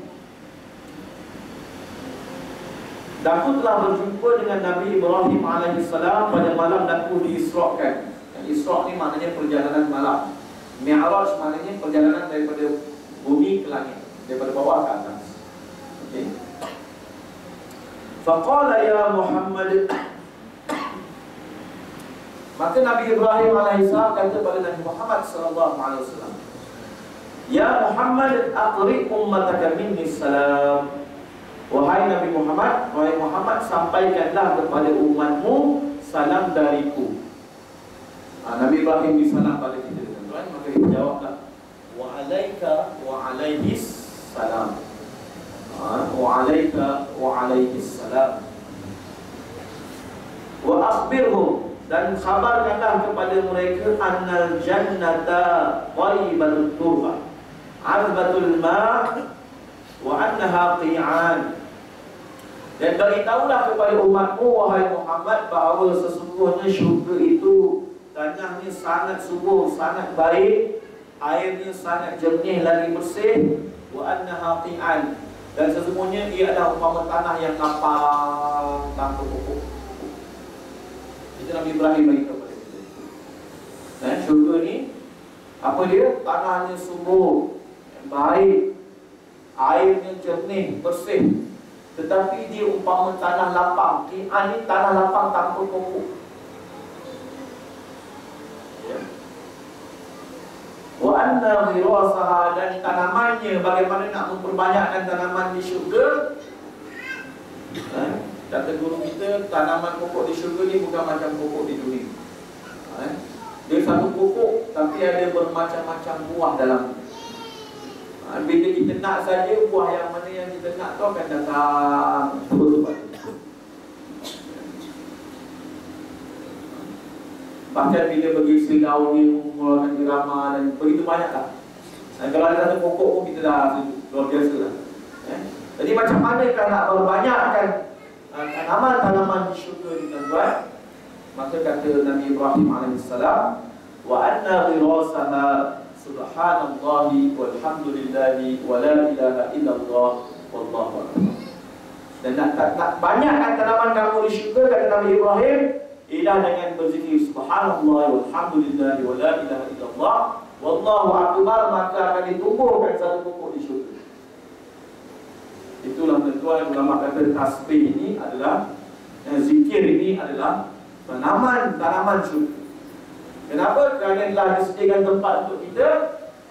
Aku telah berjumpa dengan Nabi Ibrahim alaihissalam pada malam aku diisrakan. Isra' ni maknanya perjalanan malam. Mi'raj maknanya perjalanan daripada bumi ke langit, daripada bawah ke atas. Okey. Faqala ya Muhammad. Maka Nabi Ibrahim alaihissalam kata kepada Nabi Muhammad sallallahu alaihi wasallam, "Ya Muhammad, aqri ummataka minni salam." Wahai Nabi Muhammad, wahai Muhammad, sampaikanlah kepada umatmu salam dariku. Nabi Ibrahim disalam pada kita, tuan-tuan, maka kita jawablah, wa alaika wa alaihis salam. Wa alaika wa alaihis salam. Wa akhbirhum, dan khabarkanlah kepada mereka, annal jannata thayyibatul turba, 'azbatul ma' wa annaha qi'an. Dan beritahulah kepada umatmu, wahai Muhammad, bahawa sesungguhnya syurga itu tanahnya sangat subur, sangat baik, airnya sangat jernih lagi bersih, wa annaha qi'an, dan sesungguhnya ia adalah umpama tanah yang lapang tanpa pokok. Itu Nabi Ibrahim bagi kepada kita. Dan syurga ni apa dia? Tanahnya subur, baik, airnya jernih, bersih, tetapi dia umpama tanah lapang. Qi'an ni tanah lapang tanpa pokok. Wa anna ghirasaha, dan tanamannya, bagaimana nak memperbanyakkan tanaman di syurga. Kata guru kita, tanaman pokok di syurga ni bukan macam pokok di dunia. Dia satu pokok tapi ada bermacam-macam buah dalam. Bila kita nak saja, buah yang mana yang kita nak tu akan datang terus. Bahkan bila pergi Selangor ni mengeluarkan irama dan begitu banyak lah. Dan kalau ada satu pokok pun kita dah luar biasa lah. Jadi macam mana kan nak berbanyakkan tanaman-tanaman di syurga ni tuan-tuan? Maka kata Nabi Ibrahim AS, wa anna ghirasaha subhanallahi walhamdulillahi wa la ilaha illallah wallahu akbar. Dan nak banyakkan tanaman kamu di syurga, kata Nabi Ibrahim, ialah dengan berzikir subhanallah walhamdulillah wa la ilaha illallah wallahu akbar, maka akan ditumbuhkan satu pokok di syurga. Itulah tuan-tuan, ulama kata tasbih ini adalah, zikir ini adalah tanaman syurga. Kenapa? Kerana telah disediakan tempat untuk kita,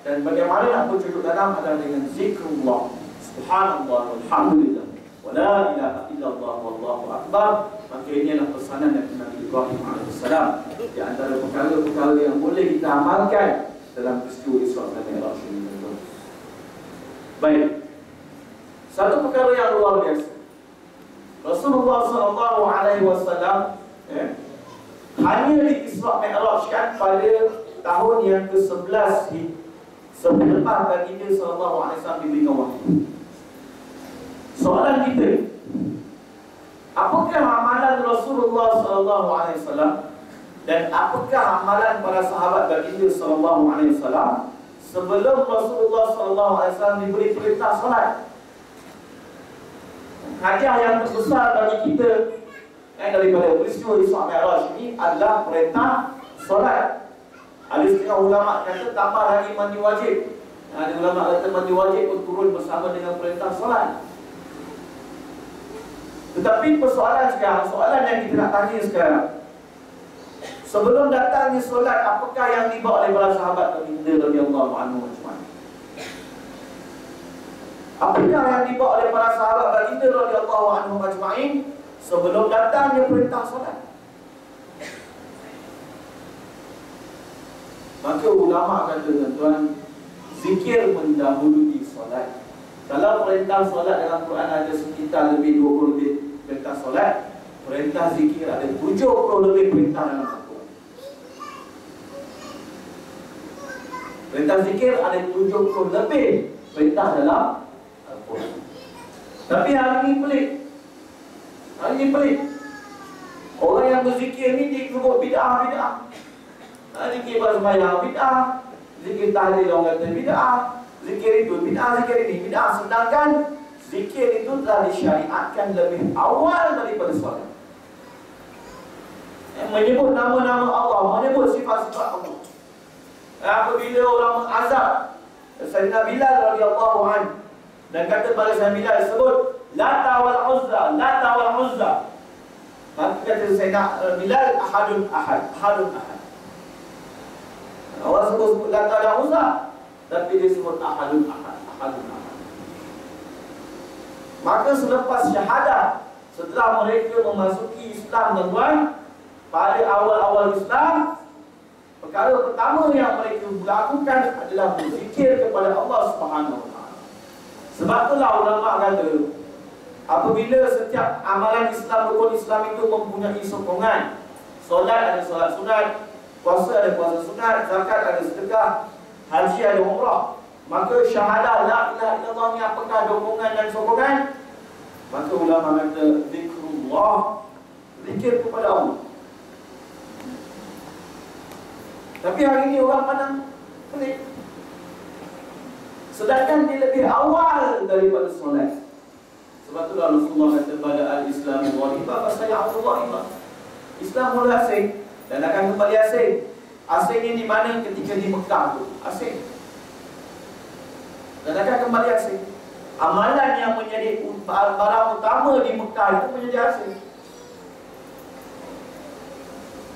dan bagaimana nak bercocok tanam adalah dengan zikrullah subhanallah walhamdulillah wa la ilaha illallah wallahu akbar. Maka ini adalah pesanan dari Nabi Ibrahim AS. Di antara perkara-perkara yang boleh kita amalkan dalam peristiwa Isra dan Mi'raj ini. Baik, satu perkara yang luar biasa, Rasulullah SAW hanya di Isra Mi'raj kan pada tahun yang ke-11 selepas baginda SAW diberikan wahyu. Soalan kita, apakah amalan Rasulullah SAW dan apakah amalan para sahabat baginda SAW sebelum Rasulullah SAW diberi perintah solat? Hadiah yang terbesar bagi kita daripada peristiwa Isra Mi'raj ini adalah perintah solat. Ada setengah ulama kata tambah lagi mandi wajib. Ada ulama kata mandi wajib pun turun bersama dengan perintah solat. Tetapi persoalan sekarang, soalan yang kita nak tanya sekarang, sebelum datangnya solat, apakah yang dibawa oleh para sahabat baginda radhiyallahu anhu ajma'in? Apakah yang dibawa oleh para sahabat baginda radhiyallahu anhu ajma'in sebelum datangnya perintah solat? Maka ulama kata tuan-tuan, zikir mendahului solat. Kalau perintah solat dalam Quran ada sekitar lebih 20 lebih perintah solat, perintah zikir ada 70 lebih perintah dalam Al-Quran. Perintah zikir ada 70 lebih perintah dalam Al-Quran. Tapi hari ini pelik. Hari ini pelik. Orang yang berzikir ni disebut bid'ah. Zikir bersemayang bid'ah, zikir tahlil orang kata bid'ah, zikir itu bid'ah, zikir ini bid'ah. Sedangkan zikir itu telah disyariatkan lebih awal daripada solat. Menyebut nama-nama Allah, menyebut sifat-sifat Allah. Apabila orang mengazab Sayyidina Bilal radhiyallahu anhu dan kata pada Sayyidina Bilal sebut Lata wal Uzza, Lata wal Uzza, maka kata Sayyidina Bilal ahadun ahad. Orang sebut Lata dan Uzza, tapi dia sebut ahadun ahad. Maka selepas syahadah, setelah mereka memasuki Islam tuan-tuan, pada awal-awal Islam, perkara pertama yang mereka lakukan adalah berzikir kepada Allah Subhanahu Wa Taala. Sebab itulah ulama kata, apabila setiap amalan Islam, rukun Islam itu mempunyai sokongan, solat ada solat sunat, puasa ada puasa sunat, zakat ada sedekah, haji ada umrah, maka syahadah la ilaha illallah ni apakah dokongan dan sokongan? Maka ulama kata zikrullah, zikir kepada Allah. Tapi hari ini orang pandang pelik. Sedangkan dia lebih awal daripada solat. Sebab itulah Rasulullah kata pada al-Islamu ghariba fa sayaudu ghariba. Islam mula asing dan akan kembali asing. Asingnya di mana? Ketika di Mekah tu asing, dan akan kembali asing. Amalan yang menjadi barang utama di Mekah itu menjadi asing.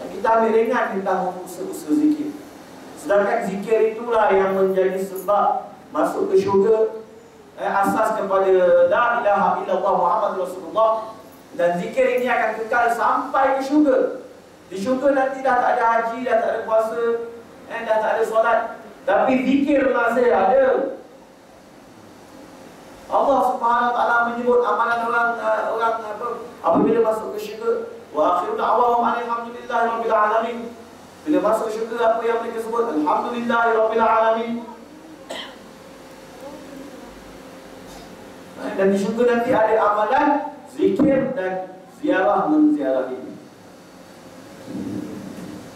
Dan kita ambil ringan tentang usaha-usaha zikir. Sedangkan zikir itulah yang menjadi sebab masuk ke syurga, asas kepada la ilaha illallah Muhammad Rasulullah. Dan zikir ini akan kekal sampai ke syurga. Di syurga nanti dah tak ada haji, dah tak ada puasa, dah tak ada solat, tapi zikir masih ada. Allah Subhanahu Wa Taala menyebut amalan orang apabila masuk ke syurga, wa akhiru da'wahum alhamdulillahi rabbil alamin. Bila masuk syurga, apa yang mereka sebut? Alhamdulillahirabbil alamin. Dan di syurga nanti ada amalan zikir dan ziarah menziarahi.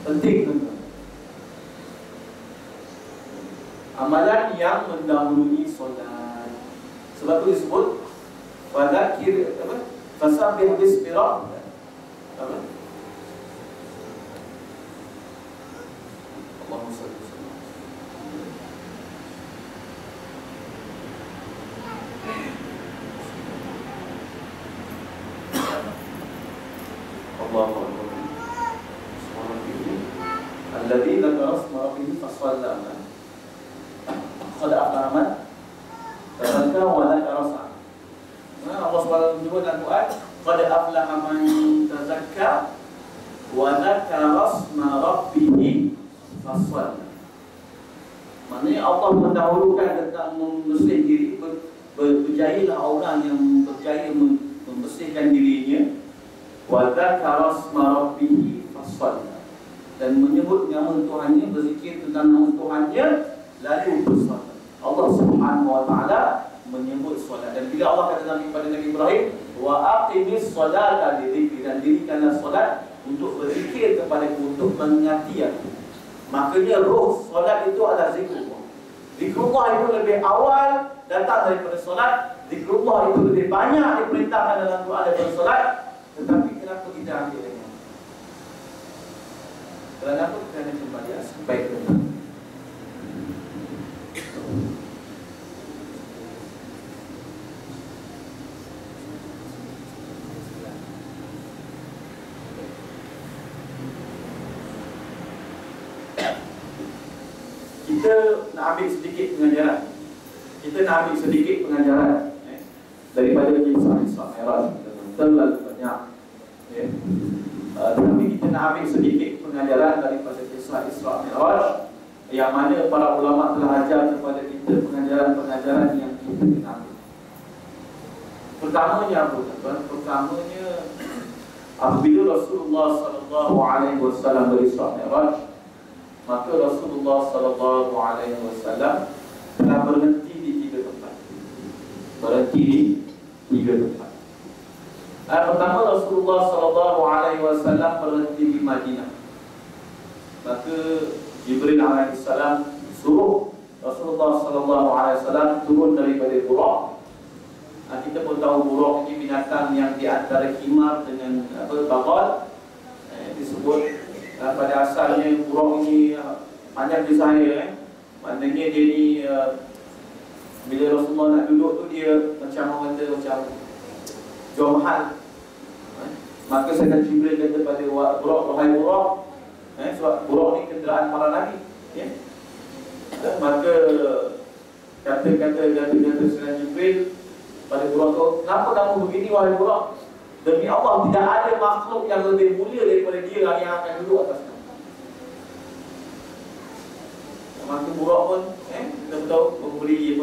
Penting tuan-tuan. Amalan yang mendahului solat. Sebab itu disebut fadzakir apa? Fasabbih bismi rabbik. Apa? Allahumma shalli ala Allahu akbar. Alladzi dzakara isma rabbih fasalla. Qad aflaha man tazakka wa dzakara sa. Allah SWT menyebut dalam Quran, qad aflaha man tazakka wa dzakara isma rabbih fasalla. Maknanya Allah mendahulukan tentang membersih diri. Berjayalah orang yang berjaya membersihkan dirinya. Wa dzakara isma rabbih fasalla. Dan menyebut nama Tuhannya, berzikir tentang nama Tuhannya, lalu bersolat. Allah Subhanahu wa taala menyebut solat. Dan bila Allah kata kepada Nabi Ibrahim, wa aqimis solata lidzikri, dan dirikanlah solat untuk berzikir kepadaku, untuk mengingati aku. Makanya roh solat itu adalah zikrullah. Zikrullah itu lebih awal datang daripada solat. Zikrullah itu lebih banyak diperintahkan dalam Quran daripada solat. Tetapi kenapa kita ambil dengan? Kerana apa? Kerana kembali aspek tentang kita nak ambil sedikit pengajaran. Daripada kisah Isra Mi'raj. Terlalu banyak. Tapi kita nak ambil sedikit pengajaran daripada kisah Isra Mi'raj, yang mana para ulama telah ajar kepada kita pengajaran-pengajaran yang kita kena ambil. Pertamanya apa, tuan-tuan? Pertamanya, apabila Rasulullah SAW berisra Mi'raj, maka Rasulullah SAW telah berhenti di 3 tempat. Pertama, Rasulullah SAW berhenti di Madinah. Maka Jibril AS suruh Rasulullah SAW turun daripada Buraq. Kita pun tahu Buraq ini binatang yang di antara himar dengan bagal. Disebut pada asalnya Buraq ini panjang di saya. Maknanya dia ni bila Rasulullah nak duduk tu dia macam orang kata macam jual mahal. Maka saya Jibril kata pada Buraq, wahai Buraq, sebab Buraq ni kenderaan para nabi, ya. Maka kata Sayyidina Jibril pada Buraq tu, kenapa kamu begini wahai Buraq? Demi Allah, tidak ada makhluk yang lebih mulia daripada dia yang akan duduk atas kamu. Maka Buraq pun kita tahu memberi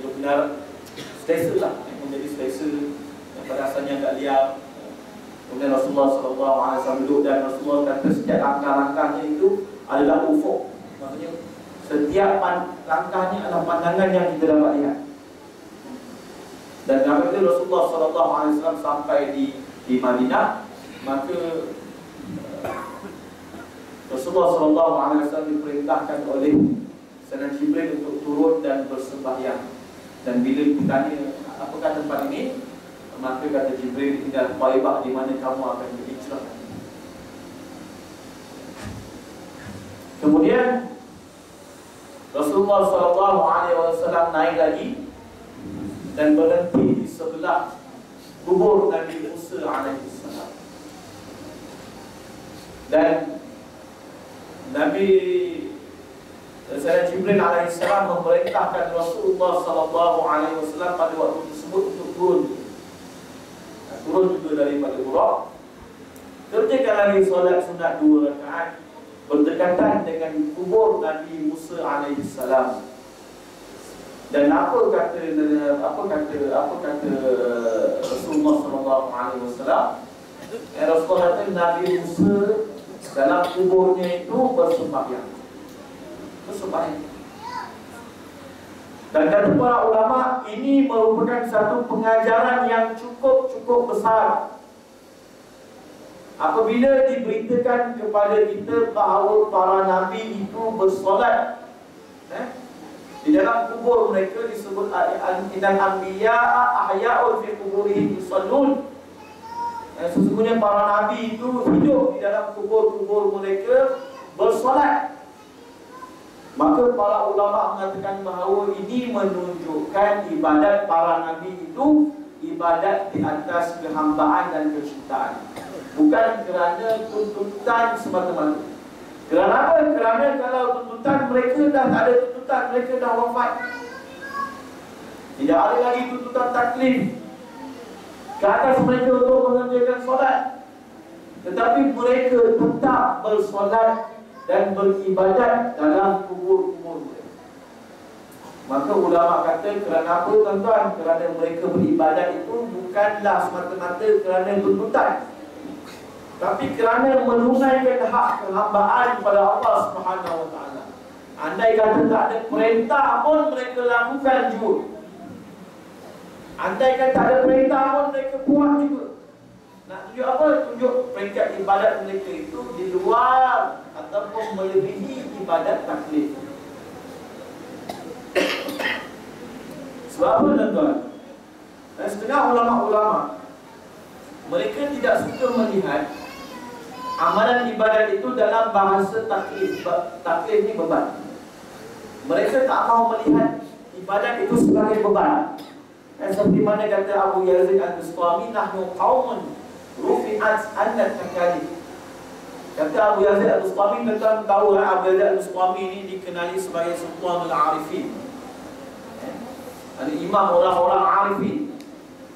kebenaran stesen lah, menjadi stesen yang pada asalnya agak liar. Kemudian Rasulullah SAW duduk, dan Rasulullah kata setiap langkah-langkahnya itu adalah ufuk. Maksudnya setiap langkahnya adalah pandangan yang kita dapat lihat. Dan apabila Rasulullah SAW sampai di Madinah, maka Rasulullah SAW diperintahkan oleh Sayyidina Jibril untuk turun dan bersembahyang. Dan bila ditanya apakah tempat ini, maka kata Jibril, tinggal Taibah di mana kamu akan berhijrah. Kemudian Rasulullah SAW naik lagi dan berhenti di sebelah kubur Nabi Musa alaihissalam. Dan Nabi Sayyidina Jibril alaihissalam memerintahkan Rasulullah SAW pada waktu tersebut untuk turun juga daripada Buraq. Kerjakan lagi solat sunat 2 rakaat berdekatan dengan kubur Nabi Musa alaihissalam. Dan apa kata Rasulullah SAW? Rasulullah kata Nabi Musa dalam kuburnya itu bersembahyang. Dan kata para ulama, ini merupakan satu pengajaran yang cukup besar. Apabila diberitakan kepada kita bahawa para nabi itu bersolat di dalam kubur mereka, disebut innal anbiya'a ahya'un fi quburihim yusallun. Sesungguhnya para nabi itu hidup di dalam kubur-kubur mereka bersolat. Maka para ulama mengatakan bahawa ini menunjukkan ibadat para nabi itu ibadat di atas kehambaan dan kecintaan, bukan kerana tuntutan semata-mata. Kerana apa? Kerana kalau tuntutan mereka dah tak ada tuntutan, mereka dah wafat. Tidak ada lagi tuntutan taklif ke atas mereka untuk mengerjakan solat. Tetapi mereka tetap bersolat dan beribadat dalam kubur-kubur mereka. Maka ulama kata, kerana apa tuan-tuan? Kerana mereka beribadat itu bukanlah semata-mata kerana tuntutan, tapi kerana menunaikan hak kehambaan kepada Allah Subhanahu Wa Taala. Andai kata tak ada perintah pun mereka lakukan juga. Andai kata tak ada perintah pun mereka buat juga. Nak tunjuk apa? Tunjuk peringkat ibadat mereka itu di luar ataupun melebihi ibadat taklif. Sebab apa tuan-tuan? Dan setengah ulama-ulama mereka tidak suka melihat amalan ibadat itu dalam bahasa taklif. Taklif ni beban. Mereka tak mahu melihat ibadat itu sebagai beban. Seperti mana kata Abu Yazid Al-Bustami, nahnu qaumun rufi'at anna takalif. Kata Abu Yazid Al-Bustami, tuan-tuan tahu Abu Yazid Al-Bustami ini dikenali sebagai Sultanul Arifin. Ada imam orang-orang arifin,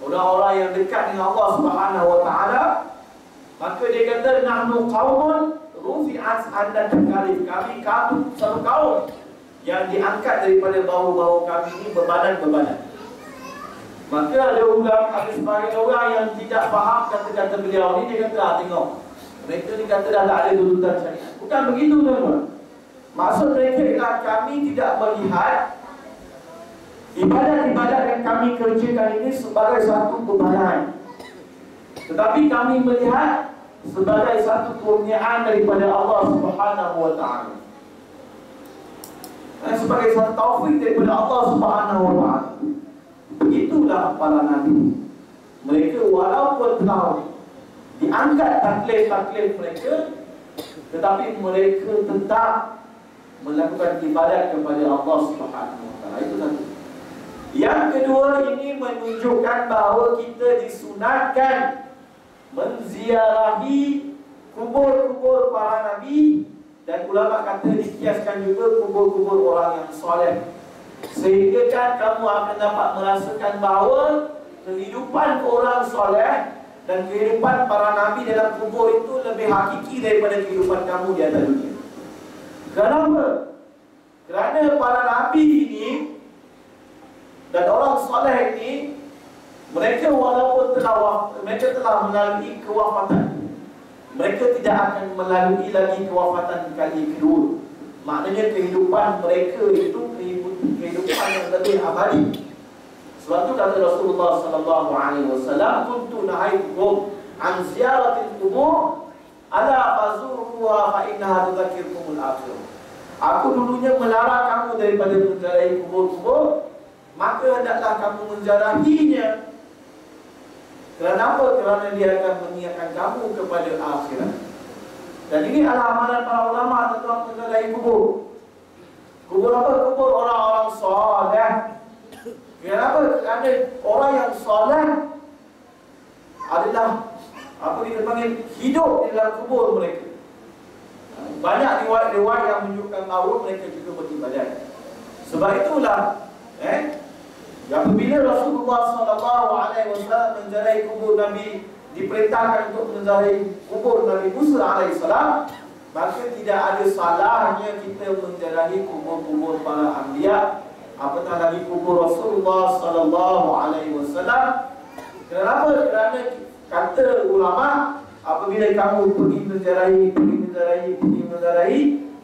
orang-orang yang dekat dengan Allah Subhanahu Wa Taala. Maka dia kata, nahnu qaumun rufi'at anna takalif. Kami satu kaum yang diangkat daripada bahu-bahu kami ini bebanan-bebanan. Maka ada sebagai orang yang tidak faham kata-kata beliau ni, dia kata, tengok, mereka ni kata dah tak ada tuntutan syariat. Bukan begitu tuan-tuan. Maksud mereka ialah kami tidak melihat ibadat-ibadat yang kami kerjakan ini sebagai satu bebanan, tetapi kami melihat sebagai satu kurniaan daripada Allah Subhanahu Wa Taala, dan sebagai satu taufik daripada Allah Subhanahu Wa Taala. Begitulah para nabi. Mereka walaupun telah diangkat taklif mereka, tetapi mereka tetap melakukan ibadat kepada Allah Subhanahu Wa Taala. Itu satu. Yang kedua, ini menunjukkan bahawa kita disunatkan menziarahi kubur-kubur para nabi, dan ulama kata dikiaskan juga kubur-kubur orang yang soleh, sehingga kan kamu akan dapat merasakan bahawa kehidupan orang soleh dan kehidupan para nabi dalam kubur itu lebih hakiki daripada kehidupan kamu di atas dunia. Kenapa? Kerana para nabi ini dan orang soleh ini, mereka walaupun mereka telah melalui kewafatan, mereka tidak akan melalui lagi kewafatan kali kedua. Maknanya kehidupan mereka itu kehidupan yang lebih abadi. Sebab itu kata Rasulullah sallallahu alaihi wasallam, kuntu nahaytukum an ziyaratil qubur ala fazuruha fa innaha tudzakkirkumul akhirah. Aku dulunya melarang kamu daripada menziarahi kubur-kubur, maka hendaklah kamu menziarahinya. Kerana apa? Kerana dia akan mengingatkan kamu kepada akhirat. Dan ini adalah amalan para ulama tentang menziarahi kubur. Kubur apa? Kubur orang-orang soleh. Kenapa? Kerana orang yang soleh adalah apa kita panggil hidup di dalam kubur mereka. Banyak riwayat-riwayat yang menunjukkan bahawa mereka juga beribadat. Sebab itulah apabila Rasulullah SAW menziarahi kubur Nabi, diperintahkan untuk menziarahi kubur Nabi Musa AS, maka tidak ada salahnya kita menziarahi kubur-kubur para anbiya, apatah lagi kubur Rasulullah SAW. Kenapa? Kerana kata ulama, apabila kamu pergi menziarahi,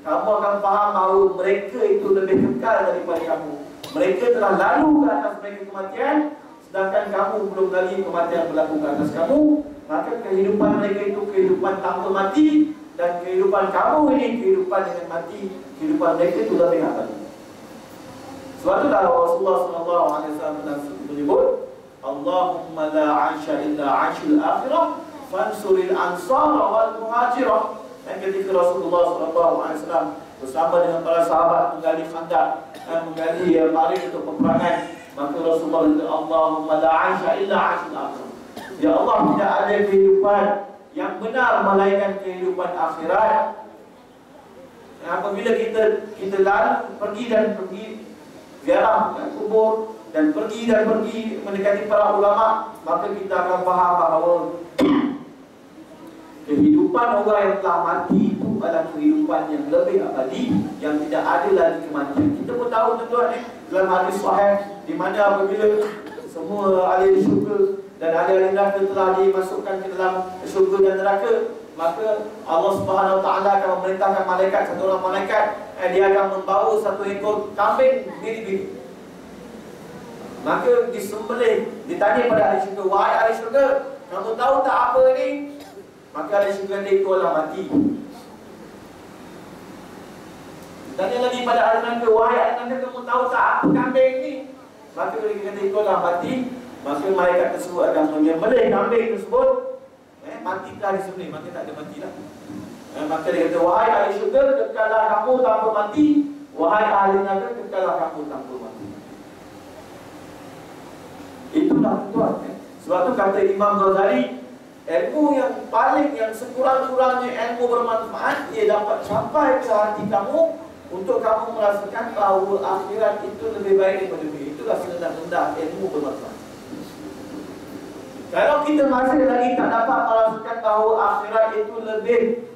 kamu akan faham bahawa mereka itu lebih kekal daripada kamu. Mereka telah lalu ke atas mereka kematian, sedangkan kamu belum lagi kematian berlaku ke atas kamu. Maka kehidupan mereka itu kehidupan tanpa mati, dan kehidupan kamu ini kehidupan dengan mati. Kehidupan mereka itu lebih abadi. Sebab itulah Rasulullah SAW menyebut, Allahumma la 'aisha illa 'aishul akhirah fansuril ansara wal muhajirah. Dan ketika Rasulullah SAW bersama dengan para sahabat menggali khandak dan menggali parit untuk peperangan, maka Rasulullah berkata, Allahumma la 'aisha illa 'aishul akhirah. Ya Allah, tidak ada kehidupan yang benar melainkan kehidupan akhirat. Apabila kita pergi ziarah kubur dan pergi mendekati para ulama, maka kita akan faham bahawa kehidupan orang yang telah mati itu adalah kehidupan yang lebih abadi, yang tidak ada lagi kematian. Kita pun tahu tuan-tuan, dalam hadis sahih di mana apabila semua ahli syurga dan ahli neraka telah dimasukkan ke dalam syurga dan neraka, maka Allah Subhanahu Wa Taala akan memerintahkan malaikat, satu orang malaikat, dia akan membawa satu ekor kambing biri-biri. Maka disembelih, ditanya pada ahli syurga, wahai ahli syurga, kamu tahu tak apa ini? Maka ahli syurga itu adalah mati. Ditanya lagi pada ahli neraka, wahai ahli neraka, kamu tahu tak apa kambing ini? Maka dia kata itu adalah mati. Maka malaikat tersebut akan menyembelih kambing tersebut. Matikah disembelih, maka tak ada matilah. Maka dia kata, wahai ahli syurga, kekallah kamu tanpa mati. Wahai ahli neraka, kekallah kamu tanpa mati. Itulah tuan. Sebab tu kata Imam Ghazali, ilmu yang sekurang-kurangnya ilmu bermanfaat, ia dapat sampai ke hati kamu untuk kamu merasakan bahawa akhirat itu lebih baik daripada dunia. Itulah serendah-rendah ilmu bermanfaat. Kalau kita masih lagi tak dapat merasakan bahawa akhirat itu lebih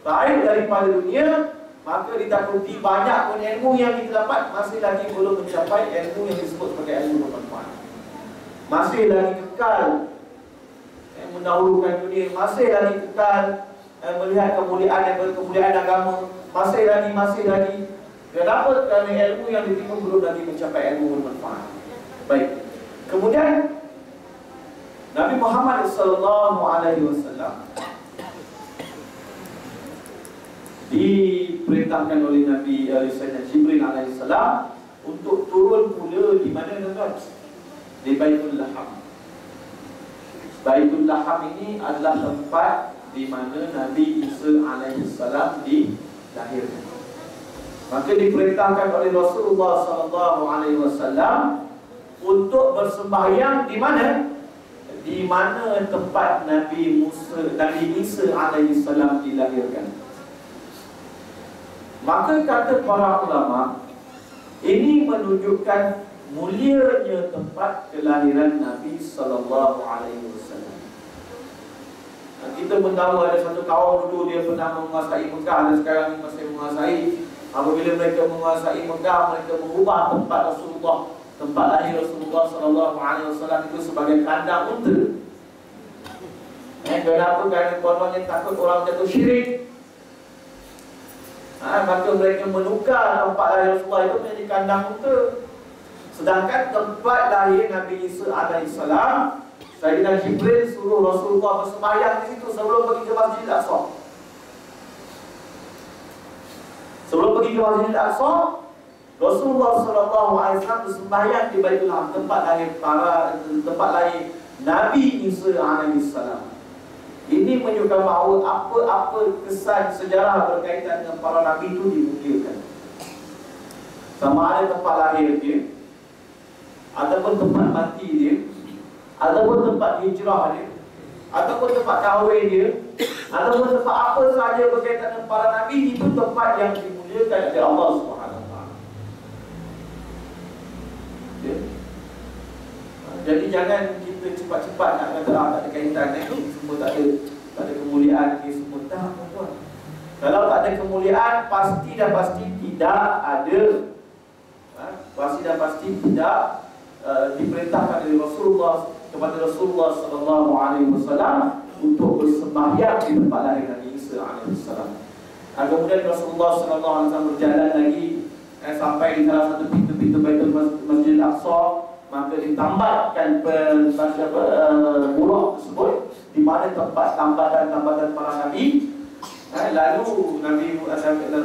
baik daripada dunia, maka ditakuti banyak pun ilmu yang kita dapat masih lagi belum mencapai ilmu yang disebut sebagai ilmu bermanfaat. Masih lagi kekal mendahulukan dunia, masih lagi kekal melihat kemuliaan agama, masih lagi dia dapat kerana ilmu yang diterima belum lagi mencapai ilmu bermanfaat. Baik. Kemudian Nabi Muhammad SAW diperintahkan oleh Nabi Sayyidina Jibril alaihissalam untuk turun pula di mana tuan? Di Baitul Laham. Baitul Laham ini adalah tempat di mana Nabi Isa alaihissalam dilahirkan. Maka diperintahkan oleh Rasulullah SAW untuk bersembahyang di mana? Di mana tempat Nabi Isa alaihissalam dilahirkan. Maka kata para ulama, ini menunjukkan mulianya tempat kelahiran Nabi sallallahu alaihi wasallam. Kita pun tahu ada satu kaum dulu dia pernah menguasai Mekah dan sekarang ini masih menguasai. Apabila mereka menguasai Mekah, mereka mengubah tempat Rasulullah, tempat lahir Rasulullah sallallahu alaihi wasallam itu sebagai kandang unta. Kenapa? Kerana kononnya takut orang jatuh syirik. Maka mereka menukar tempat lahir Rasulullah itu menjadi kandang unta. Sedangkan tempat lahir Nabi Isa alaihissalam, Sayyidina Jibril suruh Rasulullah bersembahyang di situ sebelum pergi ke Masjid Al-Aqsa. Sebelum pergi ke Masjid Al-Aqsa, Rasulullah SAW bersembahyang di Baitul Laham, tempat lahir Nabi Isa alaihissalam. Ini menunjukkan bahawa apa-apa kesan sejarah berkaitan dengan para Nabi itu dimuliakan. Sama ada tempat lahir dia, ataupun tempat mati dia, ataupun tempat hijrah dia, ataupun tempat kahwin dia, ataupun tempat apa sahaja berkaitan dengan para Nabi, itu tempat yang dimuliakan oleh Allah Subhanahu Wa Taala. Jadi jangan kita cepat-cepat nak kata tak ada kaitan, semua tak ada kemuliaan, semua tak. Kalau tak ada kemuliaan, pasti dan pasti tidak ada, pasti dan pasti tidak diperintahkan oleh Rasulullah kepada Rasulullah sallallahu alaihi wasallam untuk bersembahyang di tempat lahir Nabi Isa alaihissalam. Kemudian Rasulullah SAW berjalan lagi sampai di salah satu pintu-pintu Baitul Masjid Al-Aqsa, maka ditambatkan burak tersebut di mana tempat tambatan para nabi. Lalu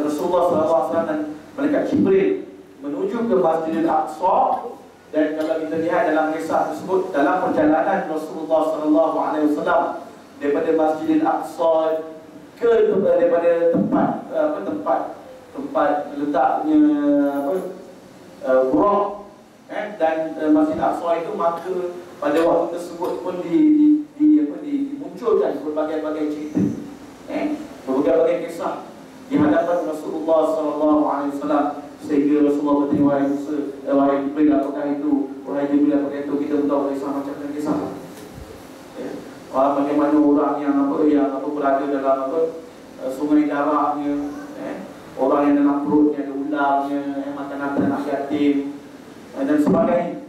Rasulullah SAW dan malaikat Jibril menuju ke Masjidil Aqsa. Dan kalau kita lihat dalam kisah tersebut, dalam perjalanan Rasulullah SAW daripada Masjidil Aqsa daripada tempat letaknya burak dan Masjid Aqsa itu, maka pada waktu tersebut pun dimunculkan berbagai-bagai cerita, berbagai-bagai kisah di hadapan Rasulullah SAW, sehingga Rasulullah bertanya, wahai Jibril, apakah itu? Wahai Jibril, apakah itu? Kita tahu kisah macam kisah. Bagaimana orang yang berada dalam sungai darahnya, orang yang dalam perutnya ada ularnya, makan anak yatim dan sebagainya.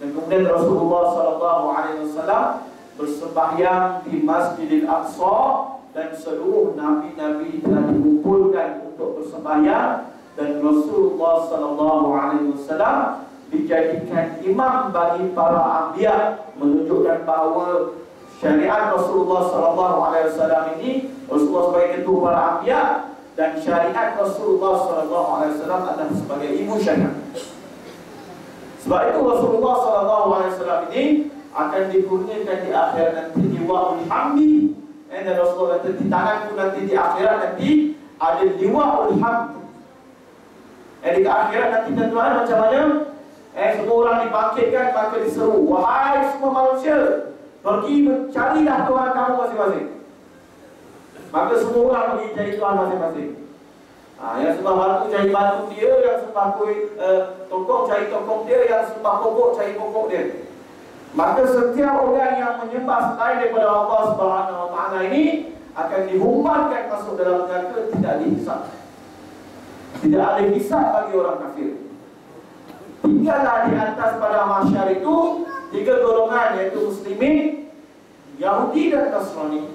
Dan kemudian Rasulullah SAW bersembahyang di Masjidil Aqsa, dan seluruh nabi-nabi telah dikumpulkan untuk bersembahyang, dan Rasulullah SAW dijadikan imam bagi para anbiya, menunjukkan bahawa syariat Rasulullah SAW ini, Rasulullah sebagai ketua para anbiya, dan syariat Rasulullah SAW adalah sebagai ibu syariat. Sebab itu Rasulullah SAW ini akan dikurniakan di akhirat nanti liwa'ul hamdi. Dan Rasulullah kata, di tanganku nanti di akhirat nanti ada liwa'ul hamdi. Di akhirat nanti tuan-tuan macam mana? Semua orang dibangkitkan, maka diseru, wahai semua manusia, pergi mencarilah Tuhan kamu masing-masing. Maka semua orang pergi cari Tuhan masing-masing. Yang sembah batu cari batu dia, yang sembah tokong cari tokong dia, yang sembah pokok cari pokok dia. Maka setiap orang yang menyembah selain daripada Allah Subhanahu Wa Taala ini akan dihumbankan masuk dalam neraka, tidak dihisab. Tidak ada hisab bagi orang kafir. Tinggallah di atas pada mahsyar itu tiga golongan, yaitu muslimin, Yahudi dan Nasrani.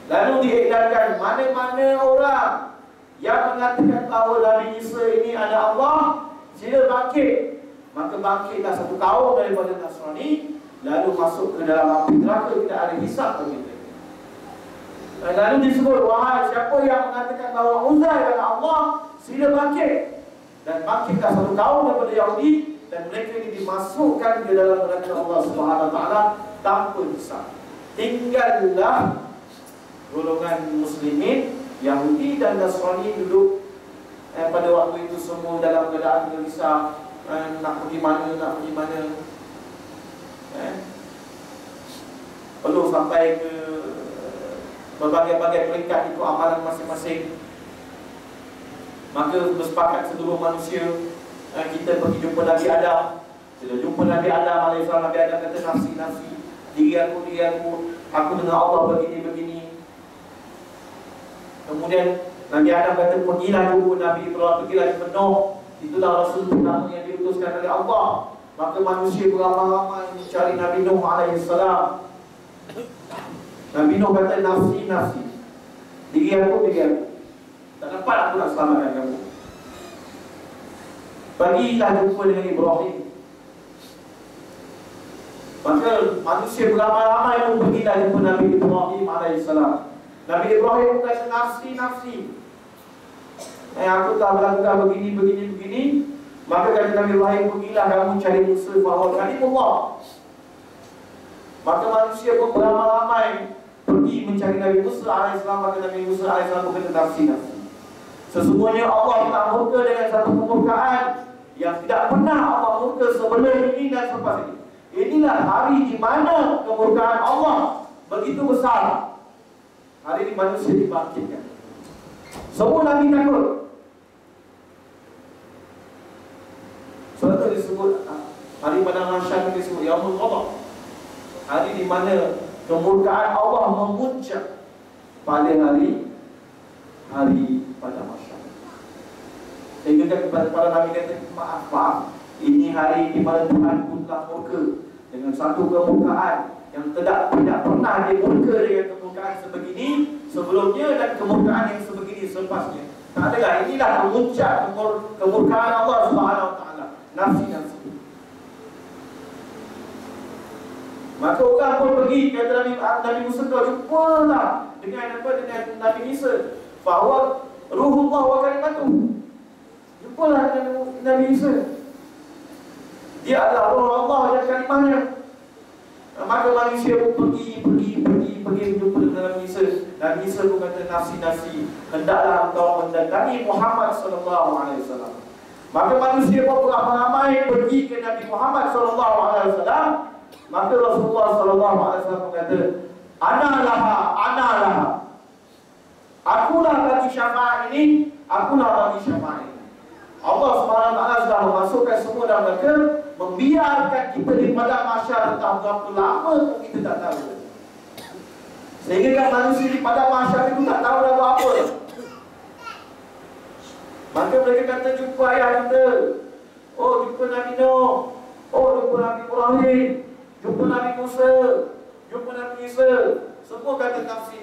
Lalu diiklankan mana-mana orang yang mengatakan bahawa Nabi Isa ini ada Allah, sila bangkit. Maka bangkitlah satu kaum daripada Nasrani, lalu masuk ke dalam api neraka, tidak ada hisab bagi mereka. Lalu disebut, wahai siapa yang mengatakan bahawa Uzair adalah Allah, sila bangkit. Dan bangkitlah satu kaum daripada Yahudi, dan mereka ini dimasukkan ke dalam neraka Allah Subhanahu Wa Taala tanpa hisab. Tinggallah golongan muslimin, Yahudi dan Nasrani duduk pada waktu itu semua dalam keadaan gelisah, nak pergi mana. Perlu sampai ke berbagai-bagai peringkat ikut amalan masing-masing. Maka bersepakat seluruh manusia, kita pergi jumpa Nabi Adam. Bila jumpa Nabi Adam alaihissalam, Nabi Adam kata, nafsi, diri aku dengar Allah begini. Kemudian Nabi Adam kata, pergilah jumpa Nabi Ibrahim, pergilah jumpa Nuh. Itulah Rasul pertama yang diutuskan oleh Allah. Maka manusia beramai-ramai mencari Nabi Nuh alaihissalam. Nabi Nuh kata, nafsi, diri aku. Tak dapat aku nak selamatkan kamu. Bagilah jumpa dengan Ibrahim. Maka manusia beramai-ramai pun pergilah jumpa Nabi Ibrahim alaihissalam. Nabi Ibrahim kata, nafsi. Aku telah melakukan begini. Maka kata Nabi Ibrahim, pergilah kamu cari Musa Fir'aun kalimullah. Maka manusia pun beramai-ramai pergi mencari Nabi Musa alaihissalam. Maka Nabi Musa alaihissalam berkata, nafsi. Sesungguhnya Allah telah murka dengan satu kemurkaan yang tidak pernah Allah murka sebelum ini dan selepas ini. Inilah hari di mana kemurkaan Allah begitu besar. Hari ini manusia dibangkitkan. Semua Nabi takut. Sebab itu disebut hari pada mahsyar disebut Yaumul Ghadab. Hari di mana kemurkaan Allah memuncak pada hari pada mahsyar. Sehingga kepada para Nabi kata, maaf, ini hari di mana Tuhan pun telah murka dengan satu kemurkaan yang tidak pernah dibuka dengan kemukaan sebegini sebelumnya dan kemukaan yang sebegini selepasnya. Tak adalah, inilah kemuncak kemurkaan Allah Subhanahu Wa Taala, nafsi. Maka orang pun pergi kata Nabi Musa, kau jumpalah dengan Nabi Isa, bahawa Ruhullah wa kalimatuh. Jumpalah dengan Nabi Isa, dia adalah Ruh Allah dan kalimahnya. Maka manusia pun pergi berjumpa dengan Nabi Isa. Nabi Isa pun kata, nafsi, hendaklah engkau mendatangi Muhammad sallallahu alaihi wasallam. Maka manusia pun beramai-ramai pergi ke Nabi Muhammad sallallahu alaihi wasallam. Maka Rasulullah sallallahu alaihi wasallam berkata, ana laha. Akulah bagi syafaat ini, Allah Subhanahu wa taala sudah memasukkan semua dalam neraka, membiarkan kita di padang mahsyar entah berapa lama pun kita tak tahu. Sehingga kan manusia di padang mahsyar itu tak tahu dah buat apa. Maka mereka kata, jumpa ayah kita, oh jumpa Nabi Nuh, oh jumpa Nabi Ibrahim, jumpa Nabi Musa, jumpa Nabi Isa. Semua kata nafsi.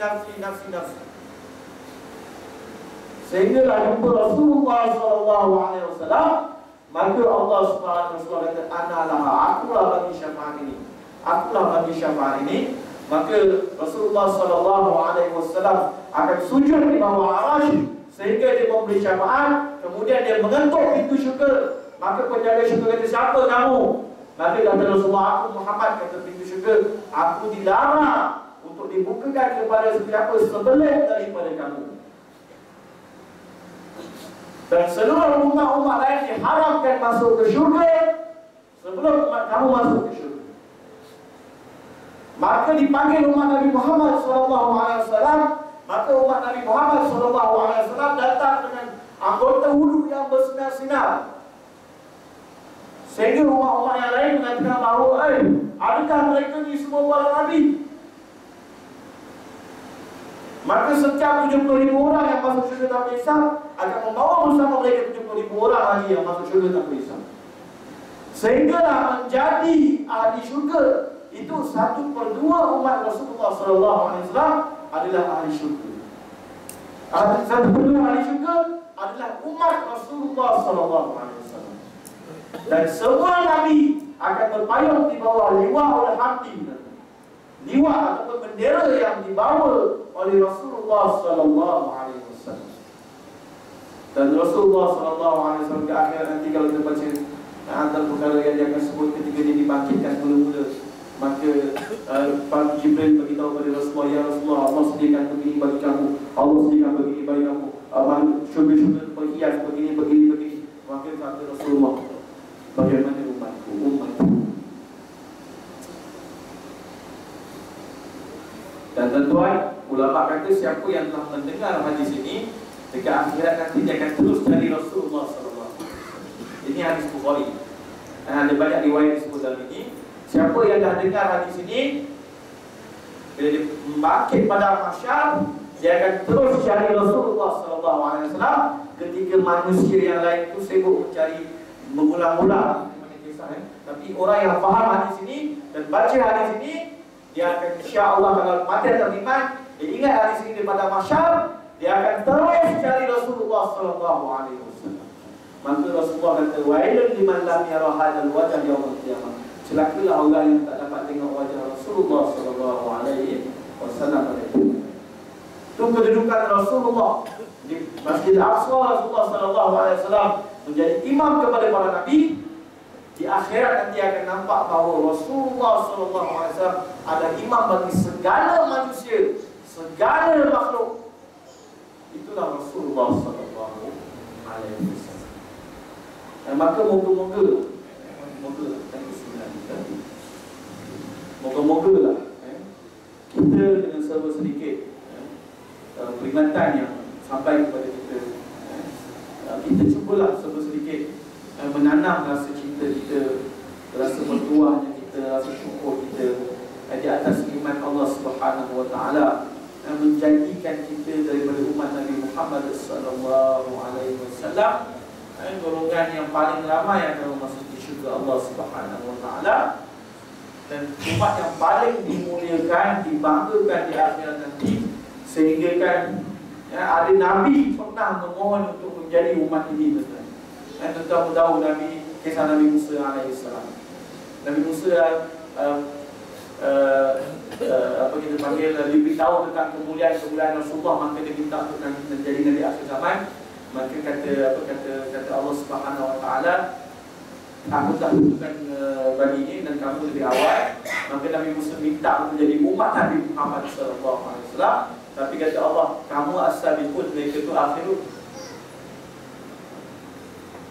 Sehinggalah jumpa Rasulullah sallallahu alaihi wasallam. Maka Allah Subhanahu wa taala kata, ana laha, akulah bagi syafaat ini. Maka Rasulullah sallallahu alaihi wasallam akan sujud di bawah arasy sehingga dia memberi syafaat. Kemudian dia mengetuk pintu syurga. Maka penjaga syurga kata, siapa kamu? Maka kata Rasulullah, aku Muhammad, kata pintu syurga. Aku dilarang untuk dibukakan kepada sesiapa sebelum daripada kamu. Dan seluruh umat-umat lain diharamkan masuk ke syurga sebelum kamu masuk ke syurga. Maka dipanggil umat Nabi Muhammad SAW. Maka umat Nabi Muhammad SAW datang dengan anggota wudhu yang bersinar-sinar. Sehingga umat-umat yang lain mengatakan bahawa, adakah mereka ni semua para Nabi? Maka setiap 70,000 orang yang masuk syurga tanpa hisab akan membawa bersama mereka 70,000 orang lagi yang masuk syurga tanpa hisab. Sehinggalah menjadi ahli syurga itu 1/2 umat Rasulullah SAW adalah ahli syurga. 1/2 ahli syurga adalah umat Rasulullah SAW. Dan semua Nabi akan berpayung di bawah liwa al-hamdi, liwa ataupun bendera yang dibawa oleh Rasulullah sallallahu alaihi wasallam. Dan Rasulullah sallallahu alaihi wasallam ke akhir nanti kalau kita baca antara perkara yang dia akan sebut ketika dia dibangkitkan mula-mula, maka Jibril beritahu kepada Rasulullah, ya Rasulullah, Allah sediakan begini bagi kamu, Allah sediakan begini bagi kamu, syurga-syurga berhias begini. Maka kata Rasulullah, bagaimana umatku? Dan tuan-tuan, ulama kata siapa yang telah mendengar hadis ini dekat akhirat nanti dia akan terus cari Rasulullah SAW. Ini hadis Bukhari. Dan ada banyak riwayat disebut dalam ini. Siapa yang dah dengar hadis ini, bila dia bangkit pada mahsyar, dia akan terus cari Rasulullah SAW. Ketika manusia yang lain itu sibuk mencari mengulang-ulang kisah, tapi orang yang faham hadis ini dan baca hadis ini, dia akan insya-Allah kalau mati atas iman, dia ingat hadis ini daripada mahsyar, dia akan terus cari Rasulullah sallallahu alaihi wasallam. Maka Rasulullah kata, wailun liman lam yara hadzal wajh yaumil qiyamah. Celakalah orang yang tak dapat tengok wajah Rasulullah sallallahu alaihi wasallam pada itu. Itu kedudukan Rasulullah di Masjid Al-Aqsa. Rasulullah sallallahu alaihi wasallam menjadi imam kepada para nabi. Di akhirat nanti akan nampak bahawa Rasulullah SAW ada imam bagi segala manusia, segala makhluk. Itulah Rasulullah SAW. Dan maka moga-moga lah kita dengan serba sedikit peringatan yang sampai kepada kita, kita cubalah serba sedikit menanam rasa cinta kita, rasa bertuahnya kita, rasa syukur kita di atas iman Allah Subhanahu wa taala, menjadikan kita daripada umat Nabi Muhammad sallallahu alaihi wasallam golongan yang paling ramai yang akan masuk di syurga Allah Subhanahu wa taala. dan umat yang paling dimuliakan, dibanggakan di akhirat nanti, sehingga kan ada Nabi pernah memohon untuk menjadi umat ini, tuan-tuan. Dan tuan-tuan tahu Nabi, kisah Nabi Musa alaihissalam. Nabi Musa apa kita panggil, diberitahu tentang kemuliaan Rasulullah, maka dia minta untuk menjadi Nabi akhir zaman. Maka kata Allah Subhanahu Wa Taala, aku tak tentukan bagi ini dan kamu lebih awal. Maka Nabi Musa minta untuk menjadi umat Nabi Muhammad sallallahu alaihi wasallam. Tapi kata Allah, kamu as-sabiqun, mereka itu akhirun.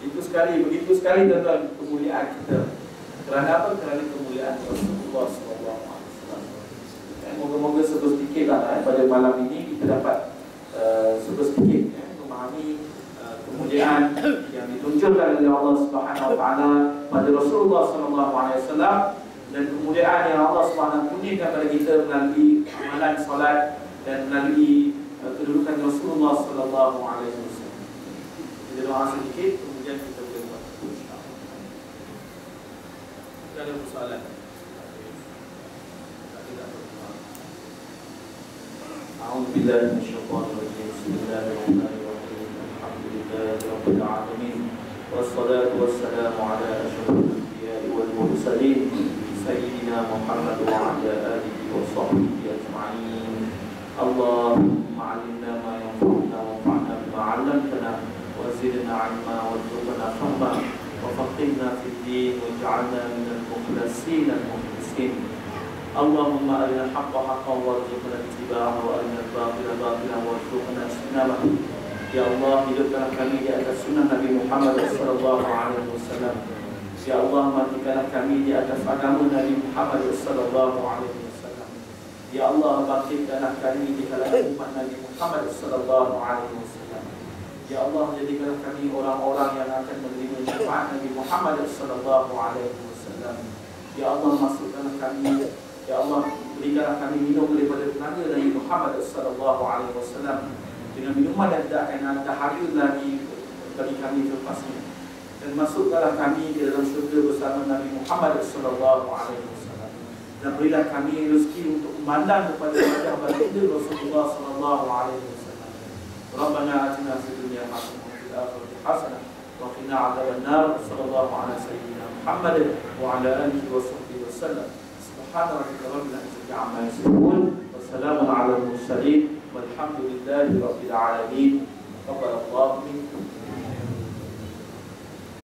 Itu sekali, begitu sekali tuan-tuan kemuliaan kita. Kerana apa? Kerana kemuliaan Rasulullah sallallahu alaihi wasallam. Moga-moga sedikitlah pada malam ini kita dapat sedikit memahami kemuliaan yang ditunjukkan oleh Allah Subhanahu Wa Taala pada Rasulullah sallallahu alaihi wasallam, dan kemuliaan yang Allah Subhanahu kurniakan kepada kita melalui amalan salat dan melalui kedudukan Rasulullah sallallahu alaihi wasallam. Kita doa sedikit, kemudian kita boleh buat. Tidak ada persoalan. أعوذ بالله من الشيطان الرجيم. بسم الله الرحمن الرحيم. الحمد لله رب العالمين، والصلاة والسلام على أشرف الأنبياء والمرسلين سيدنا محمد وعلى آله وصحبه أجمعين. اللهم علمنا ما ينفعنا وانفعنا بما علمتنا وزدنا علما وارزقنا فهما وفقهنا في الدين واجعلنا من المخلصين المخلصين. اللهم أرنا الحق حقا وارزقنا اتباعه وأرنا الباطل باطلا وارزقنا اجتنابه. Ya Allah, hidupkanlah kami di atas sunnah Nabi Muhammad sallallahu alaihi wasallam. Ya Allah, matikanlah kami di atas agama Nabi Muhammad sallallahu alaihi wasallam. Ya Allah, bangkitkanlah kami di kalangan umat Nabi Muhammad sallallahu alaihi wasallam. Ya Allah, jadikanlah kami orang-orang yang akan menerima syafaat Nabi Muhammad sallallahu alaihi wasallam. Ya Allah, masukkanlah kami, ya Allah, berikanlah kami minum daripada tenaga Nabi Muhammad sallallahu alaihi wasallam dengan minuman yang tidak akan ada hari lagi bagi kami lepasnya. Dan masukkanlah kami ke dalam syurga bersama Nabi Muhammad sallallahu alaihi wasallam. Dan berilah kami rezeki untuk memandang kepada wajah baginda Rasulullah sallallahu alaihi wasallam. Rabbana atina fid dunya hasanah wa fil akhirati hasanah wa qina adzabannar. Sallallahu ala sayyidina Muhammad wa ala alihi wa sahbihi wasallam. Subhana rabbika rabbil izzati amma yasifun wa salamun ala al-mursalin walhamdulillahi rabbil alamin. Taqabbalallahu minkum.